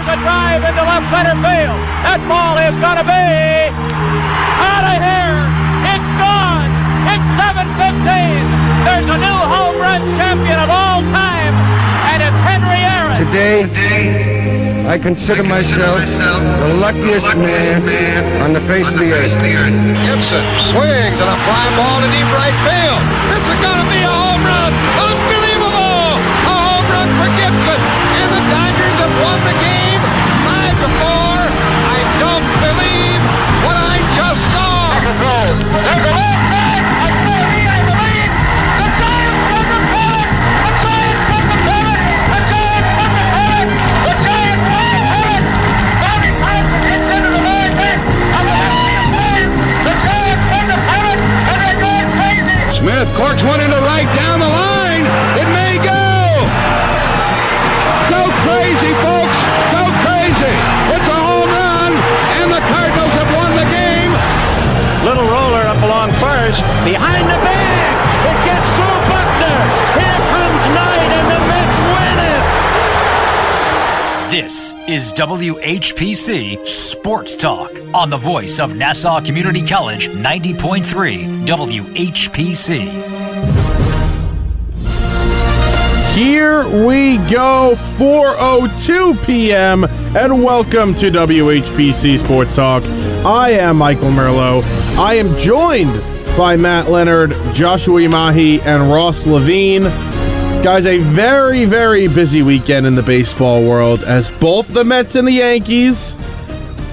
There's a drive into left center field. That ball is going to be out of here. It's gone. It's 7:15. There's a new home run champion of all time, and it's Henry Aaron. Today, I consider myself the luckiest man on the face of the earth. Gibson swings and a fly ball to deep right field. This is going to be a home run. Unbelievable! A home run for Gibson. And the Dodgers have won the game 5-4. I don't believe what I just saw. There's a left back. A Cody, I believe. The Giants from the pennant. The Giants from the pennant. The Giants from the pennant. The Giants from the pennant. Bobby Thompson hits into the line back. On the left field. The Giants from the pennant. And they're going crazy. Smith corks one into right down the line. It may go. Go crazy, folks. Go crazy. It's a home run, and the Cardinals have won the game. Little roller up along first. Behind the bag. It gets through Buckner. Here comes Knight, and the Mets win it. This is WHPC Sports Talk on the voice of Nassau Community College 90.3 WHPC. Here we go, 4:02 p.m., and welcome to WHPC Sports Talk. I am Michael Merlo. I am joined by Matt Leonard, Joshua Umahi, and Ross Levine. Guys, a very, very busy weekend in the baseball world as both the Mets and the Yankees,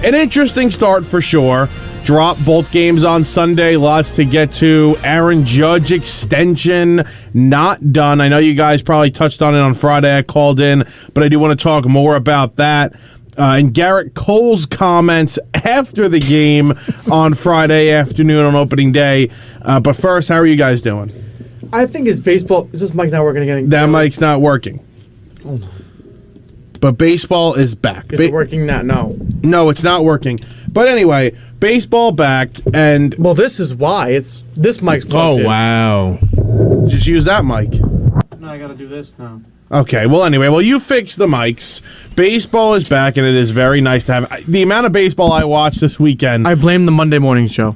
an interesting start for sure, dropped both games on Sunday. Lots to get to. Aaron Judge extension not done. I know you guys probably touched on it on Friday. I called in, but I do want to talk more about that. And Gerrit Coles' comments after the game on Friday afternoon on opening day. But first, how are you guys doing? I think it's baseball. Is this mic not working again? That mic's not working. Hold on. But baseball is back. Is it working now? No. No, it's not working. But anyway, baseball back, and Well, this is why. This mic's plugged in. wow. Just use that mic. No, I gotta do this now. Okay, well, anyway, you fix the mics. Baseball is back, and it is very nice to have. The amount of baseball I watched this weekend. I blame the Monday morning show.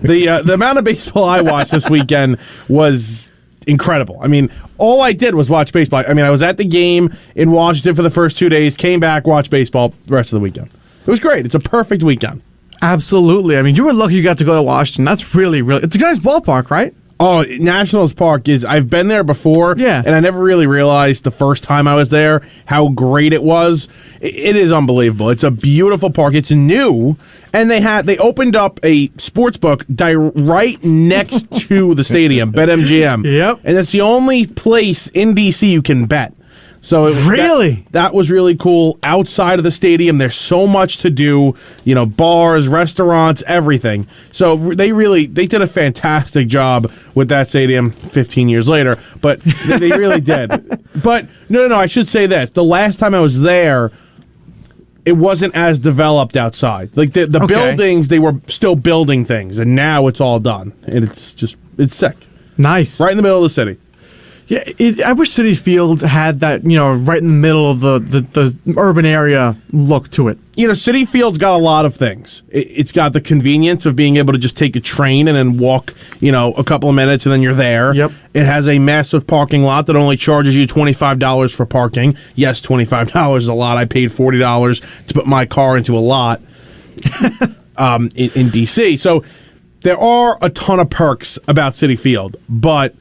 The amount of baseball I watched this weekend was incredible. I mean, all I did was watch baseball. I mean, I was at the game in Washington for the first 2 days, came back, watched baseball the rest of the weekend. It was great. It's a perfect weekend. Absolutely. I mean, you were lucky you got to go to Washington. That's really, really... It's a nice ballpark, right? Oh, Nationals Park is... I've been there before, yeah, and I never really realized the first time I was there how great it was. It is unbelievable. It's a beautiful park. It's new, and they opened up a sports book right next to the stadium, BetMGM. Yep. And it's the only place in D.C. you can bet. So really, that was really cool. Outside of the stadium, there's so much to do. You know, bars, restaurants, everything. So they did a fantastic job with that stadium 15 years later. But they really did. But no, I should say this. The last time I was there, it wasn't as developed outside. Like the buildings, they were still building things, and now it's all done. And it's sick. Nice. Right in the middle of the city. Yeah, I wish Citi Field had that, right in the middle of the urban area look to it. Citi Field's got a lot of things. It's got the convenience of being able to just take a train and then walk, a couple of minutes and then you're there. Yep. It has a massive parking lot that only charges you $25 for parking. Yes, $25 is a lot. I paid $40 to put my car into a lot in D.C. So there are a ton of perks about Citi Field, but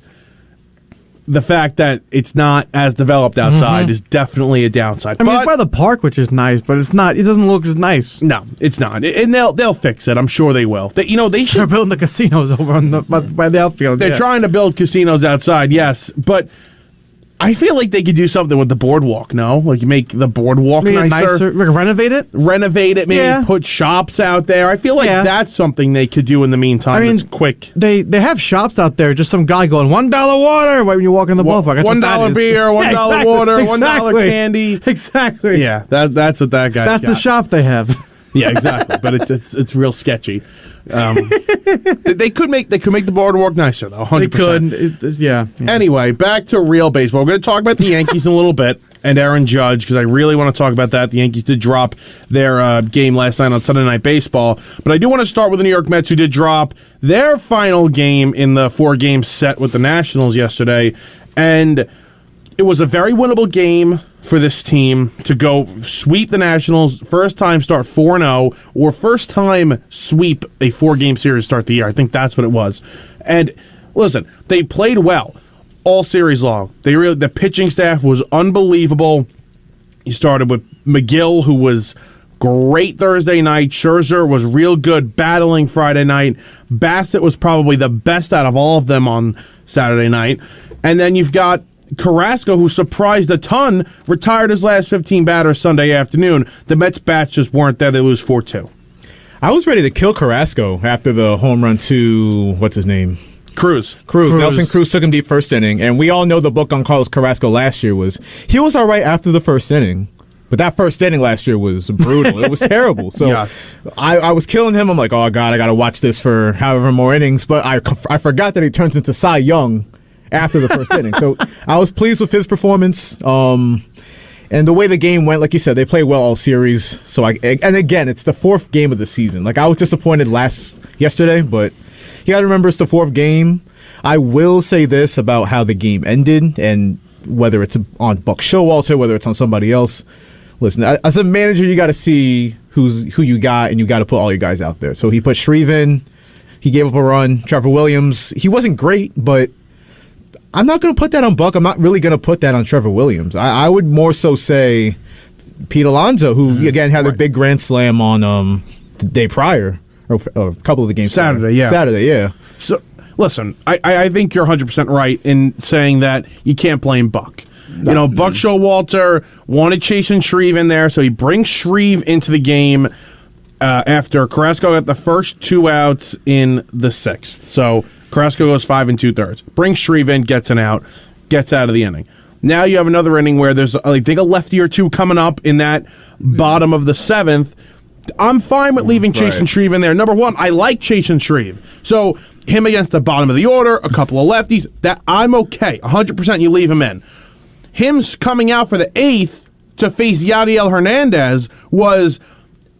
the fact that it's not as developed outside is definitely a downside. I mean, it's by the park, which is nice, but it's not. It doesn't look as nice. No, it's not, and they'll fix it. I'm sure they will. They should. They're building the casinos over on by the outfield. They're trying to build casinos outside, yes, but I feel like they could do something with the boardwalk. No, like you make the boardwalk nicer. Renovate it. Maybe put shops out there. I feel like that's something they could do in the meantime. I mean, it's quick. They have shops out there. Just some guy going $1 water when you walk in the ballpark. That's $1 beer, $1 water, $1 candy. Exactly. Yeah, that's what that guy. That's the shop they have. Yeah, exactly. But it's real sketchy. They could make the boardwalk nicer though. 100%. They could. Yeah. Anyway, back to real baseball. We're going to talk about the Yankees in a little bit. and Aaron Judge, because I really want to talk about that. The Yankees did drop their game last night on Sunday Night Baseball. But I do want to start with the New York Mets, who did drop their final game in the 4-game set with the Nationals yesterday. And it was a very winnable game for this team to go sweep the Nationals, first time start 4-0, or first time sweep a 4-game series start the year. I think that's what it was. And listen, they played well all series long. The pitching staff was unbelievable. You started with McGill, who was great Thursday night. Scherzer was real good, battling Friday night. Bassett was probably the best out of all of them on Saturday night. And then you've got Carrasco, who surprised a ton, retired his last 15 batters Sunday afternoon. The Mets bats just weren't there. They lose 4-2. I was ready to kill Carrasco after the home run to, what's his name? Cruz. Nelson Cruz took him deep first inning, and we all know the book on Carlos Carrasco last year was he was all right after the first inning, but that first inning last year was brutal. It was terrible. So yes. I was killing him. I'm like, oh, God, I got to watch this for however more innings, but I forgot that he turns into Cy Young after the first inning. So I was pleased with his performance. And the way the game went, like you said, they played well all series. So and again, it's the 4th game of the season. Like I was disappointed yesterday, but you got to remember it's the 4th game. I will say this about how the game ended, and whether it's on Buck Showalter, whether it's on somebody else. Listen, as a manager, you got to see who you got, and you got to put all your guys out there. So he put Shreve in. He gave up a run. Trevor Williams, he wasn't great, but I'm not going to put that on Buck. I'm not really going to put that on Trevor Williams. I would more so say Pete Alonso, who, again, had a big grand slam on the day prior, or a couple of the games Saturday, prior. Saturday, yeah. So, listen, I think you're 100% right in saying that you can't blame Buck. Buck Showalter wanted Chasen Shreve in there, so he brings Shreve into the game after Carrasco got the first 2 outs in the 6th. So Carrasco goes 5 2/3. Brings Shreve in, gets an out, gets out of the inning. Now you have another inning where there's, I think, a lefty or two coming up in that bottom of the 7th. I'm fine with leaving Chasen Shreve in there. Number one, I like Chasen Shreve. So him against the bottom of the order, a couple of lefties, that I'm okay. 100% you leave him in. Him coming out for the 8th to face Yadiel Hernandez was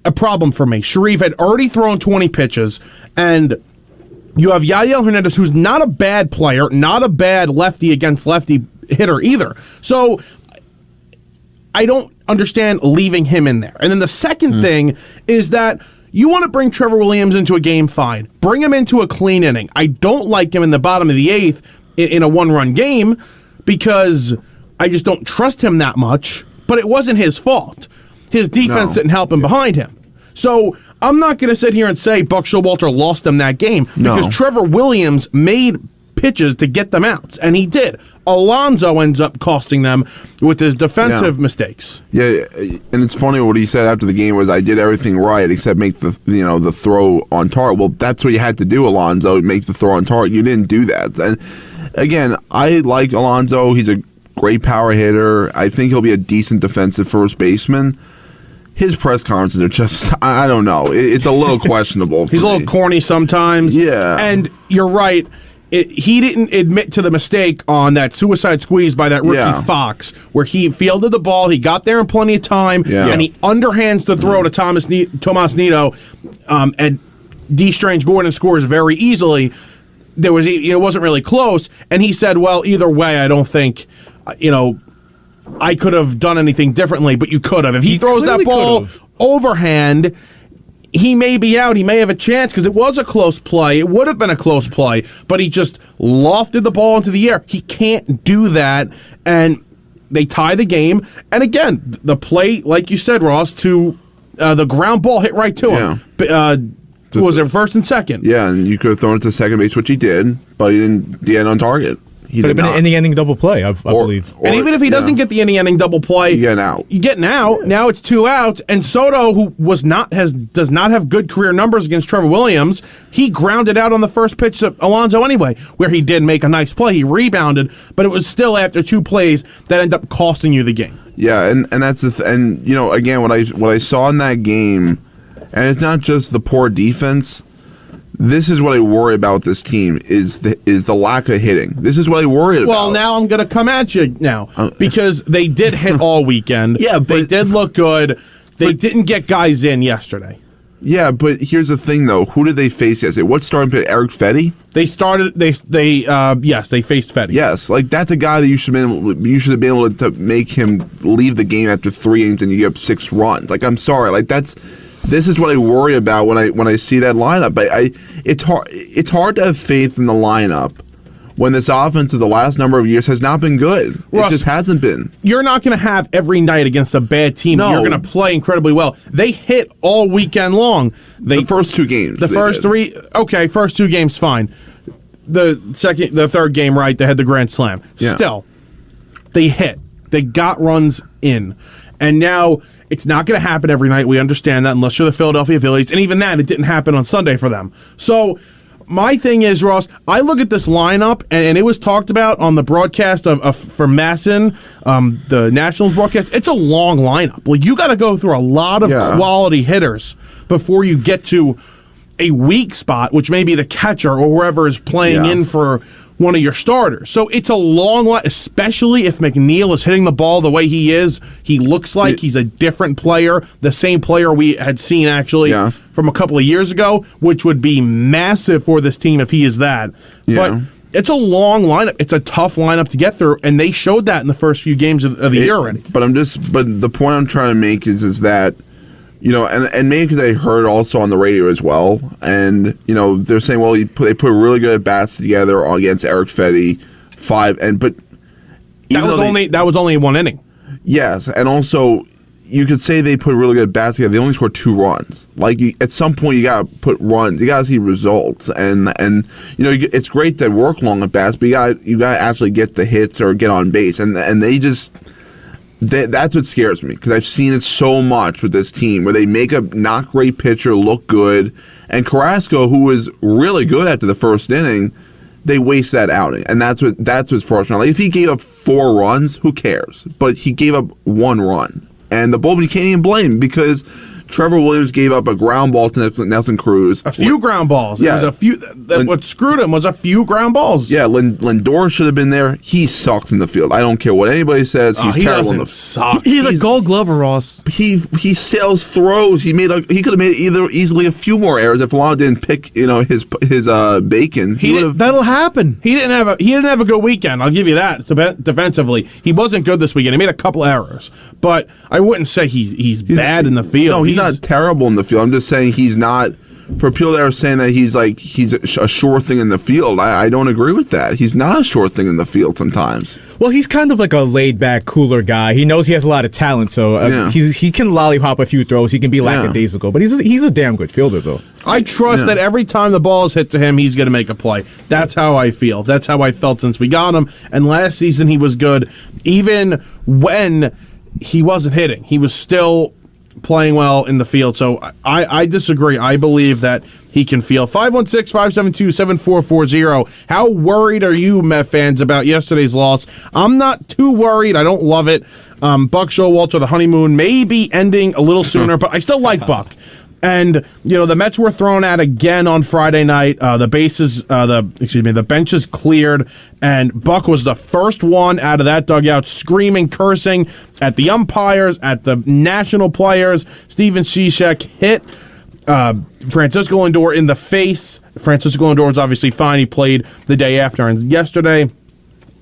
a problem for me. Shreve had already thrown 20 pitches, and you have Yadiel Hernandez, who's not a bad player, not a bad lefty against lefty hitter either. So I don't understand leaving him in there. And then the second thing is that you want to bring Trevor Williams into a game, fine. Bring him into a clean inning. I don't like him in the bottom of the 8th in a 1-run game because I just don't trust him that much, but it wasn't his fault. His defense didn't help him behind him. So I'm not going to sit here and say Buck Showalter lost them that game because Trevor Williams made pitches to get them out, and he did. Alonso ends up costing them with his defensive mistakes. Yeah, and it's funny what he said after the game was, I did everything right except make the throw on target. Well, that's what you had to do, Alonso, make the throw on target. You didn't do that. And again, I like Alonso. He's a great power hitter. I think he'll be a decent defensive first baseman. His press conferences are just, I don't know. It's a little questionable. He's a little corny sometimes. Yeah. And you're right. He didn't admit to the mistake on that suicide squeeze by that rookie Fox, where he fielded the ball, he got there in plenty of time, and he underhands the throw to Tomas Nido, and D. Strange Gordon scores very easily. It wasn't really close, and he said, well, either way, I don't think, I could have done anything differently, but you could have. If he throws that ball overhand, he may be out. He may have a chance because it was a close play. It would have been a close play, but he just lofted the ball into the air. He can't do that, and they tie the game. And again, the play, like you said, Ross, to the ground ball hit right to him. Was it first and second? Yeah, and you could have thrown it to second base, which he did, but he didn't get on target. Could have been an inning double play, I believe. And even if he doesn't get the inning double play, you're getting out. You're getting out. Now it's 2 outs, and Soto, who does not have good career numbers against Trevor Williams, he grounded out on the first pitch to Alonso anyway, where he did make a nice play. He rebounded, but it was still after 2 plays that ended up costing you the game. Yeah, and that's and again, what I saw in that game, and it's not just the poor defense. This is what I worry about with this team is the lack of hitting. This is what I worry about. Well, now I'm going to come at you now because they did hit all weekend. Yeah, but they did look good. They didn't get guys in yesterday. Yeah, but here's the thing, though. Who did they face yesterday? What starting pitcher? Eric Fetty? They faced Fetty. Yes, like that's a guy that you should have been able to make him leave the game after 3 innings and you give up 6 runs. Like, I'm sorry, like this is what I worry about when I see that lineup. It's hard to have faith in the lineup when this offense of the last number of years has not been good. Russ, it just hasn't been. You're not going to have every night against a bad team. No. You're going to play incredibly well. They hit all weekend long. The first 2 games. The first 3, okay, first 2 games, fine. The third game, right, they had the grand slam. Yeah. Still, they hit. They got runs in. And now it's not going to happen every night. We understand that unless you're the Philadelphia Phillies. And even that, it didn't happen on Sunday for them. So my thing is, Ross, I look at this lineup, and it was talked about on the broadcast for Masson, the Nationals broadcast. It's a long lineup. Like, you got to go through a lot of quality hitters before you get to a weak spot, which may be the catcher or whoever is playing in for one of your starters. So it's a long line, especially if McNeil is hitting the ball the way he is. He looks like he's a different player, the same player we had seen actually from a couple of years ago, which would be massive for this team if he is that. Yeah. But it's a long lineup. It's a tough lineup to get through, and they showed that in the first few games of the year already. But the point I'm trying to make is that, you know, and maybe because I heard also on the radio as well, and you know they're saying, well, they put really good at bats together against Eric Fetty, but that was only 1 inning. Yes, and also you could say they put really good at bats together. They only scored 2 runs. Like at some point, you got to put runs. You got to see results, and you know it's great to work long at bats, but you got to actually get the hits or get on base, and they just. That's what scares me, because I've seen it so much with this team where they make a not great pitcher look good, and Carrasco, who was really good after the first inning, they waste that outing, and that's what's frustrating. Like, if he gave up 4 runs, who cares? But he gave up 1 run, and the bullpen you can't even blame, because Trevor Williams gave up a ground ball to Nelson Cruz. A few ground balls. Yeah. It was a few. What screwed him was a few ground balls. Yeah, Lindor should have been there. He sucks in the field. I don't care what anybody says. He's terrible in the field. He's a Gold Glover, Ross. He sails throws. He could have made easily a few more errors if Lon didn't pick his bacon. That'll happen. He didn't have a good weekend. I'll give you that. Defensively, he wasn't good this weekend. He made a couple errors, but I wouldn't say he's bad in the field. No, he's not terrible in the field. I'm just saying he's not. For people that are saying that he's a sure thing in the field, I don't agree with that. He's not a sure thing in the field sometimes. Well, he's kind of like a laid-back, cooler guy. He knows he has a lot of talent, so he can lollipop a few throws. He can be lackadaisical, but he's a damn good fielder, though. I trust that every time the ball is hit to him, he's going to make a play. That's how I feel. That's how I felt since we got him. And last season he was good, even when he wasn't hitting. He was still playing well in the field. So I disagree. I believe that he can field. 516-572-7440. How worried are you, Met fans, about yesterday's loss? I'm not too worried. I don't love it. Buck Showalter, the honeymoon may be ending a little sooner, but I still like Buck. And, you know, the Mets were thrown out again on Friday night. The benches cleared, and Buck was the first one out of that dugout screaming, cursing at the umpires, at the national players. Steven Cishek hit Francisco Lindor in the face. Francisco Lindor is obviously fine. He played the day after and yesterday.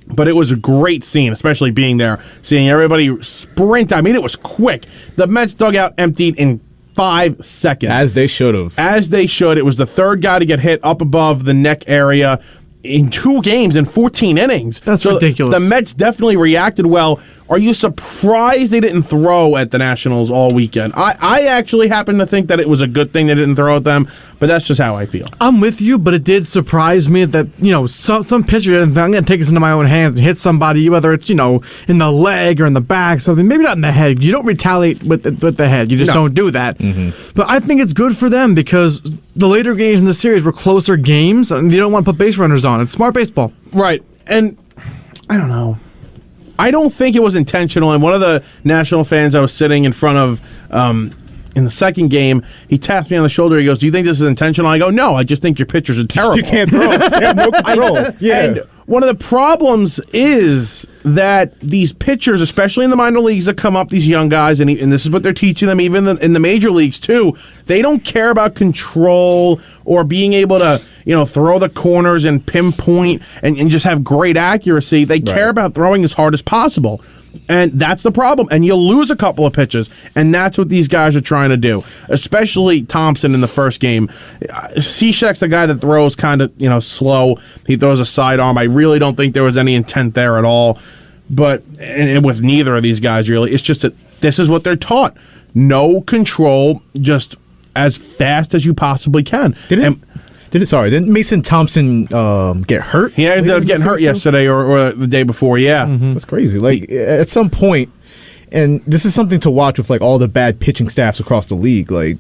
But it was a great scene, especially being there, seeing everybody sprint. I mean, it was quick. The Mets dugout emptied in 5 seconds. As they should have. As they should. It was the third guy to get hit up above the neck area in 2 games in 14 innings. That's ridiculous. The Mets definitely reacted well. Are you surprised they didn't throw at the Nationals all weekend? I actually happen to think that it was a good thing they didn't throw at them, but that's just how I feel. I'm with you, but it did surprise me that, you know, some pitcher, I'm going to take this into my own hands and hit somebody, whether it's, you know, in the leg or in the back, something, maybe not in the head. You don't retaliate with the head. You just don't do that. Mm-hmm. But I think it's good for them because the later games in the series were closer games, and you don't want to put base runners on. It's smart baseball. Right. And I don't know. I don't think it was intentional. And one of the National fans I was sitting in front of In the second game, he taps me on the shoulder. He goes, "Do you think this is intentional?" I go, "No, I just think your pitchers are terrible. You can't throw. They have no control." Yeah. And one of the problems is that these pitchers, especially in the minor leagues that come up, these young guys, and this is what they're teaching them even in the major leagues too, they don't care about control or being able to, throw the corners and pinpoint and just have great accuracy. They care about throwing as hard as possible. And that's the problem. And you'll lose a couple of pitches. And that's what these guys are trying to do, especially Thompson in the first game. Cishek's a guy that throws kind of, slow. He throws a sidearm. I really don't think there was any intent there at all. But and with neither of these guys, really, it's just that this is what they're taught. No control, just as fast as you possibly can. Didn't Mason Thompson get hurt? He ended up getting hurt yesterday or the day before, yeah. Mm-hmm. That's crazy. Like, at some point, and this is something to watch with, like, all the bad pitching staffs across the league, like,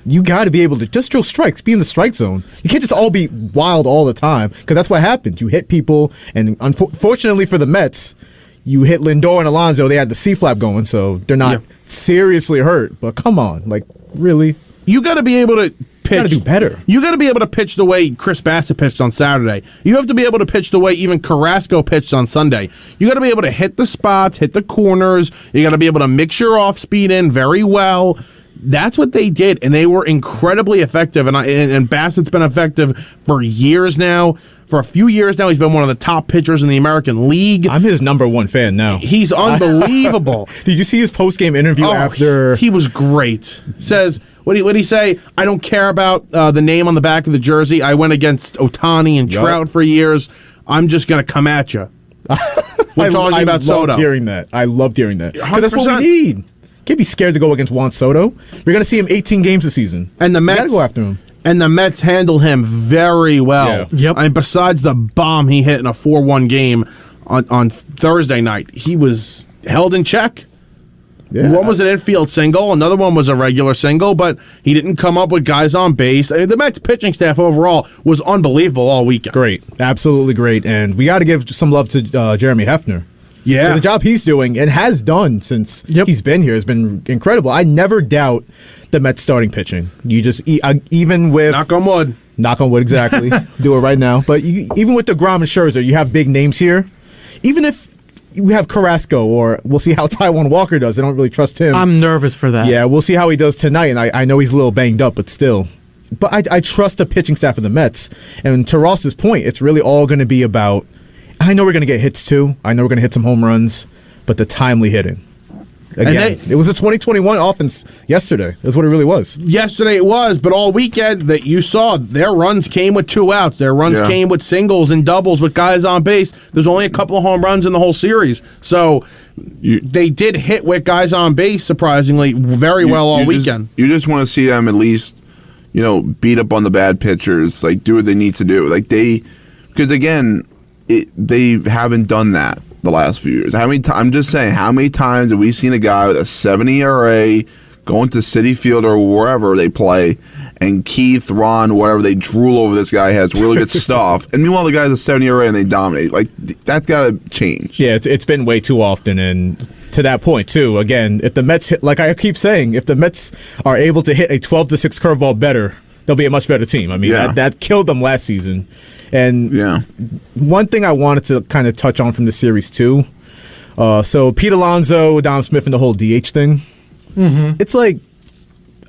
you got to be able to just drill strikes, be in the strike zone. You can't just all be wild all the time, because that's what happens. You hit people, and unfortunately for the Mets, you hit Lindor and Alonso. They had the C-flap going, so they're not seriously hurt. But come on, like, really? You got to be able to pitch. You got to do better. You got to be able to pitch the way Chris Bassett pitched on Saturday. You have to be able to pitch the way even Carrasco pitched on Sunday. You got to be able to hit the spots, hit the corners. You got to be able to mix your off speed in very well. That's what they did, and they were incredibly effective. And Bassett's been effective for years now. For a few years now, he's been one of the top pitchers in the American League. I'm his number one fan now. He's unbelievable. Did you see his post-game interview after? He was great. Says, what did he say? "I don't care about the name on the back of the jersey. I went against Ohtani and Trout for years. I'm just going to come at you." We're talking about Soto. I loved hearing that. That's what we need. Can't be scared to go against Juan Soto. We're going to see him 18 games this season. And the Mets got to go after him. And the Mets handle him very well. Yeah. Yep. And besides the bomb he hit in a 4-1 game on Thursday night, he was held in check. Yeah. One was an infield single, another one was a regular single, but he didn't come up with guys on base. The Mets pitching staff overall was unbelievable all weekend. Great. Absolutely great. And we got to give some love to Jeremy Hefner. Yeah. The job he's doing and has done since he's been here has been incredible. I never doubt the Mets starting pitching. You just, even with... Knock on wood. Knock on wood, exactly. Do it right now. But even with DeGrom and Scherzer, you have big names here. Even if you have Carrasco, or we'll see how Taijuan Walker does. I don't really trust him. I'm nervous for that. Yeah, we'll see how he does tonight, and I know he's a little banged up, but still. But I trust the pitching staff of the Mets. And to Ross's point, it's really all going to be about... I know we're going to get hits, too. I know we're going to hit some home runs, but the timely hitting. Again, it was a 2021 offense yesterday. That's what it really was. Yesterday it was, but all weekend that you saw, their runs came with 2 outs. Their runs came with singles and doubles with guys on base. There's only a couple of home runs in the whole series. So they did hit with guys on base, surprisingly, very well all weekend. You just want to see them at least, beat up on the bad pitchers, like do what they need to do. Because again, they haven't done that the last few years. I'm just saying, how many times have we seen a guy with a 70 ERA going to Citi Field or wherever they play, and Keith, Ron, whatever, they drool over this guy, has really good stuff, and meanwhile the guy's a 70 ERA and they dominate. Like, that's got to change. Yeah, it's been way too often, and to that point too, again, if the Mets hit, like I keep saying, if the Mets are able to hit a 12-6 curveball better, they'll be a much better team. I mean, that killed them last season. And one thing I wanted to kind of touch on from the series, too. So Pete Alonso, Dom Smith, and the whole DH thing. Mm-hmm. It's like,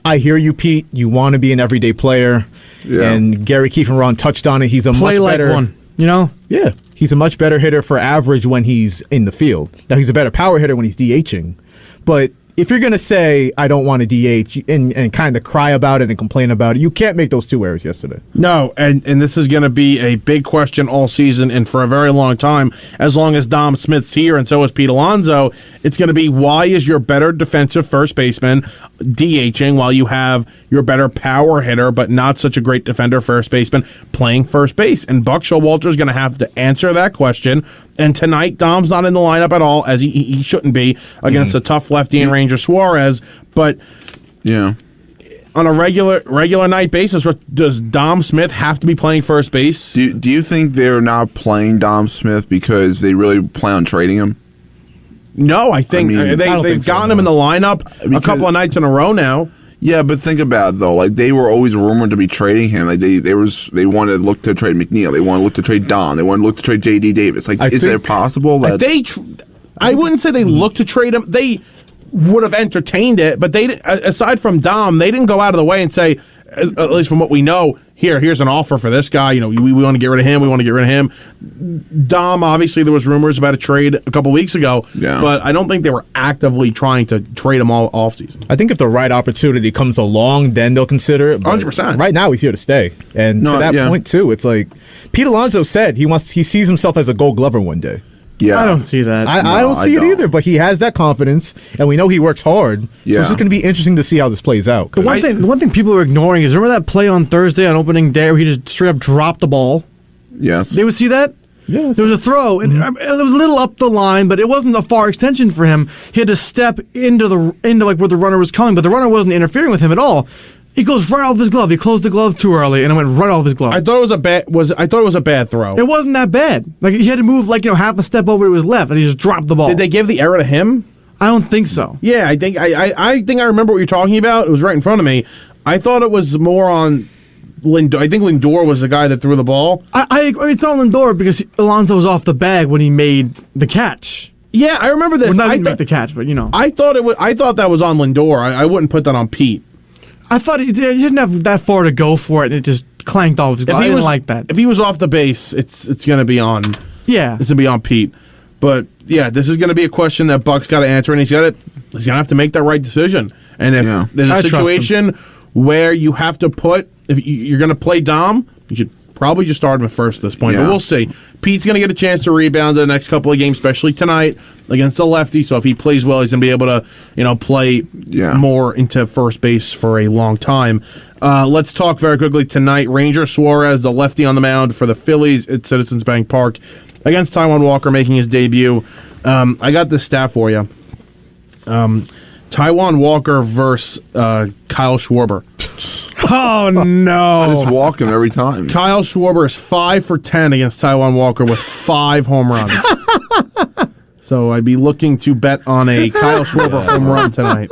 I hear you, Pete. You want to be an everyday player. Yeah. And Gary, Keefe, and Ron touched on it. He's a much better one, Yeah. He's a much better hitter for average when he's in the field. Now, he's a better power hitter when he's DHing. But if you're going to say, I don't want to DH, and kind of cry about it and complain about it, you can't make those 2 errors yesterday. No, and this is going to be a big question all season and for a very long time. As long as Dom Smith's here and so is Pete Alonso, it's going to be, why is your better defensive first baseman DHing while you have your better power hitter but not such a great defender first baseman playing first base? And Buck Showalter's going to have to answer that question. And tonight, Dom's not in the lineup at all, as he shouldn't be, against a tough lefty in Ranger Suarez. But on a regular night basis, does Dom Smith have to be playing first base? Do you think they're not playing Dom Smith because they really plan on trading him? No, I think they've gotten him in the lineup a couple of nights in a row now. Yeah, but think about it though. Like they were always rumored to be trading him. Like they wanted to look to trade McNeil. They wanted to look to trade Don. They wanted to look to trade J.D. Davis. Like, is it possible that I wouldn't say they looked to trade him. They would have entertained it, but they, aside from Dom, they didn't go out of the way and say, at least from what we know, here's an offer for this guy. You know, we want to get rid of him. We want to get rid of him. Dom, obviously, there was rumors about a trade a couple weeks ago, but I don't think they were actively trying to trade him all offseason. I think if the right opportunity comes along, then they'll consider it. 100%. Right now, he's here to stay, and to that point too, it's like Pete Alonso said he sees himself as a Gold Glover one day. Yeah, I don't see that. I don't see it either, but he has that confidence, and we know he works hard. Yeah. So it's just going to be interesting to see how this plays out. The one thing people are ignoring is, remember that play on Thursday on opening day where he just straight up dropped the ball? Yes. Did you see that? Yes. There was a throw, and it was a little up the line, but it wasn't a far extension for him. He had to step into like where the runner was coming, but the runner wasn't interfering with him at all. He goes right off his glove. He closed the glove too early, and it went right off his glove. I thought it was a bad throw. It wasn't that bad. Like he had to move half a step over to his left, and he just dropped the ball. Did they give the error to him? I don't think so. Yeah, I think I remember what you're talking about. It was right in front of me. I thought it was more on Lindor. I think Lindor was the guy that threw the ball. I agree. It's on Lindor because Alonso was off the bag when he made the catch. Yeah, I remember this. Well, not even make the catch, but you know. I thought that was on Lindor. I wouldn't put that on Pete. I thought he didn't have that far to go for it, and it just clanked off his glove. I didn't like that. If he was off the base, it's going to be on. Yeah, it's going to be on Pete. But yeah, this is going to be a question that Buck's got to answer, and he's going to have to make that right decision. And if there's a situation where you have to if you're going to play Dom, you should probably just start him at first at this point. But we'll see. Pete's going to get a chance to rebound in the next couple of games, especially tonight against the lefty. So if he plays well, he's going to be able to, play more into first base for a long time. Let's talk very quickly tonight. Ranger Suarez, the lefty on the mound for the Phillies at Citizens Bank Park against Taijuan Walker making his debut. I got this stat for you. Taijuan Walker versus Kyle Schwarber. Oh, no. I just walk him every time. Kyle Schwarber is 5 for 10 against Taijuan Walker with 5 home runs. So I'd be looking to bet on a Kyle Schwarber home run tonight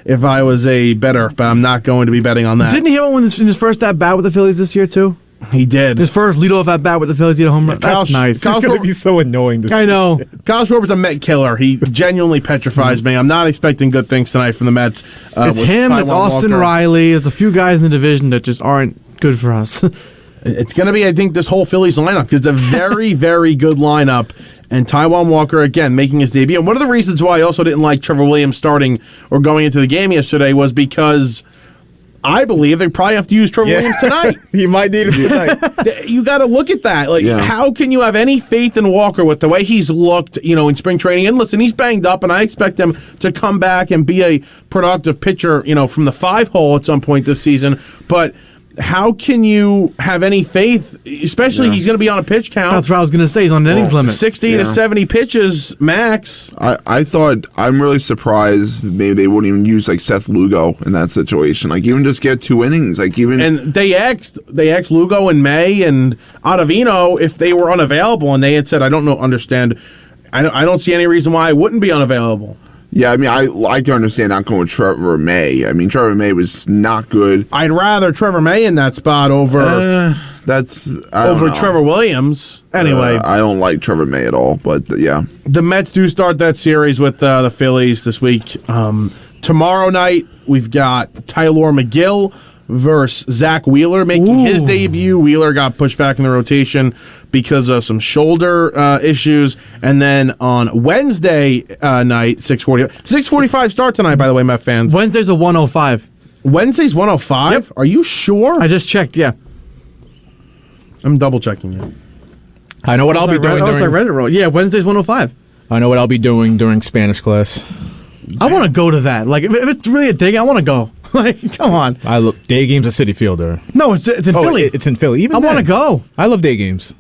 if I was a bettor, but I'm not going to be betting on that. Didn't he have one in his first at-bat with the Phillies this year, too? He did. His first leadoff at-bat with the Phillies, he had a home run. That's nice. It's going to be so annoying. I know. Kyle Schwarber's a Met killer. He genuinely petrifies me. I'm not expecting good things tonight from the Mets. It's him. It's Austin Riley. There's a few guys in the division that just aren't good for us. It's going to be, I think, this whole Phillies lineup because it's a very, very good lineup. And Taijuan Walker, again, making his debut. And one of the reasons why I also didn't like Trevor Williams starting or going into the game yesterday was because I believe they probably have to use Trevor Williams tonight. He might need him tonight. You got to look at that. How can you have any faith in Walker with the way he's looked, in spring training? And listen, he's banged up, and I expect him to come back and be a productive pitcher, from the 5-hole at some point this season. But how can you have any faith, especially he's going to be on a pitch count? That's what I was going to say. He's on an innings limit. 60 to 70 pitches max. I thought, I'm really surprised maybe they wouldn't even use Seth Lugo in that situation. Even just get 2 innings. And they asked Lugo in May and Ottavino if they were unavailable, and they had said, I don't see any reason why I wouldn't be unavailable. Yeah, I can understand not going with Trevor May. Trevor May was not good. I'd rather Trevor May in that spot over Trevor Williams. Anyway, I don't like Trevor May at all, but yeah. The Mets do start that series with the Phillies this week. Tomorrow night, we've got Tyler McGill versus Zach Wheeler making his debut. Wheeler got pushed back in the rotation because of some shoulder issues. And then on Wednesday night, 6:45 start tonight, by the way, Met fans. Wednesday's a 1:05. Wednesday's 1:05? Yep. Are you sure? I just checked, yeah. I'm double-checking you. I know what I'll be doing. I read it wrong. Yeah, Wednesday's 1:05. I know what I'll be doing during Spanish class. I want to go to that. If it's really a thing, I want to go. Come on. I love day games at Citi Field. No, it's in Philly. It's in Philly. Even I want to go. I love day games.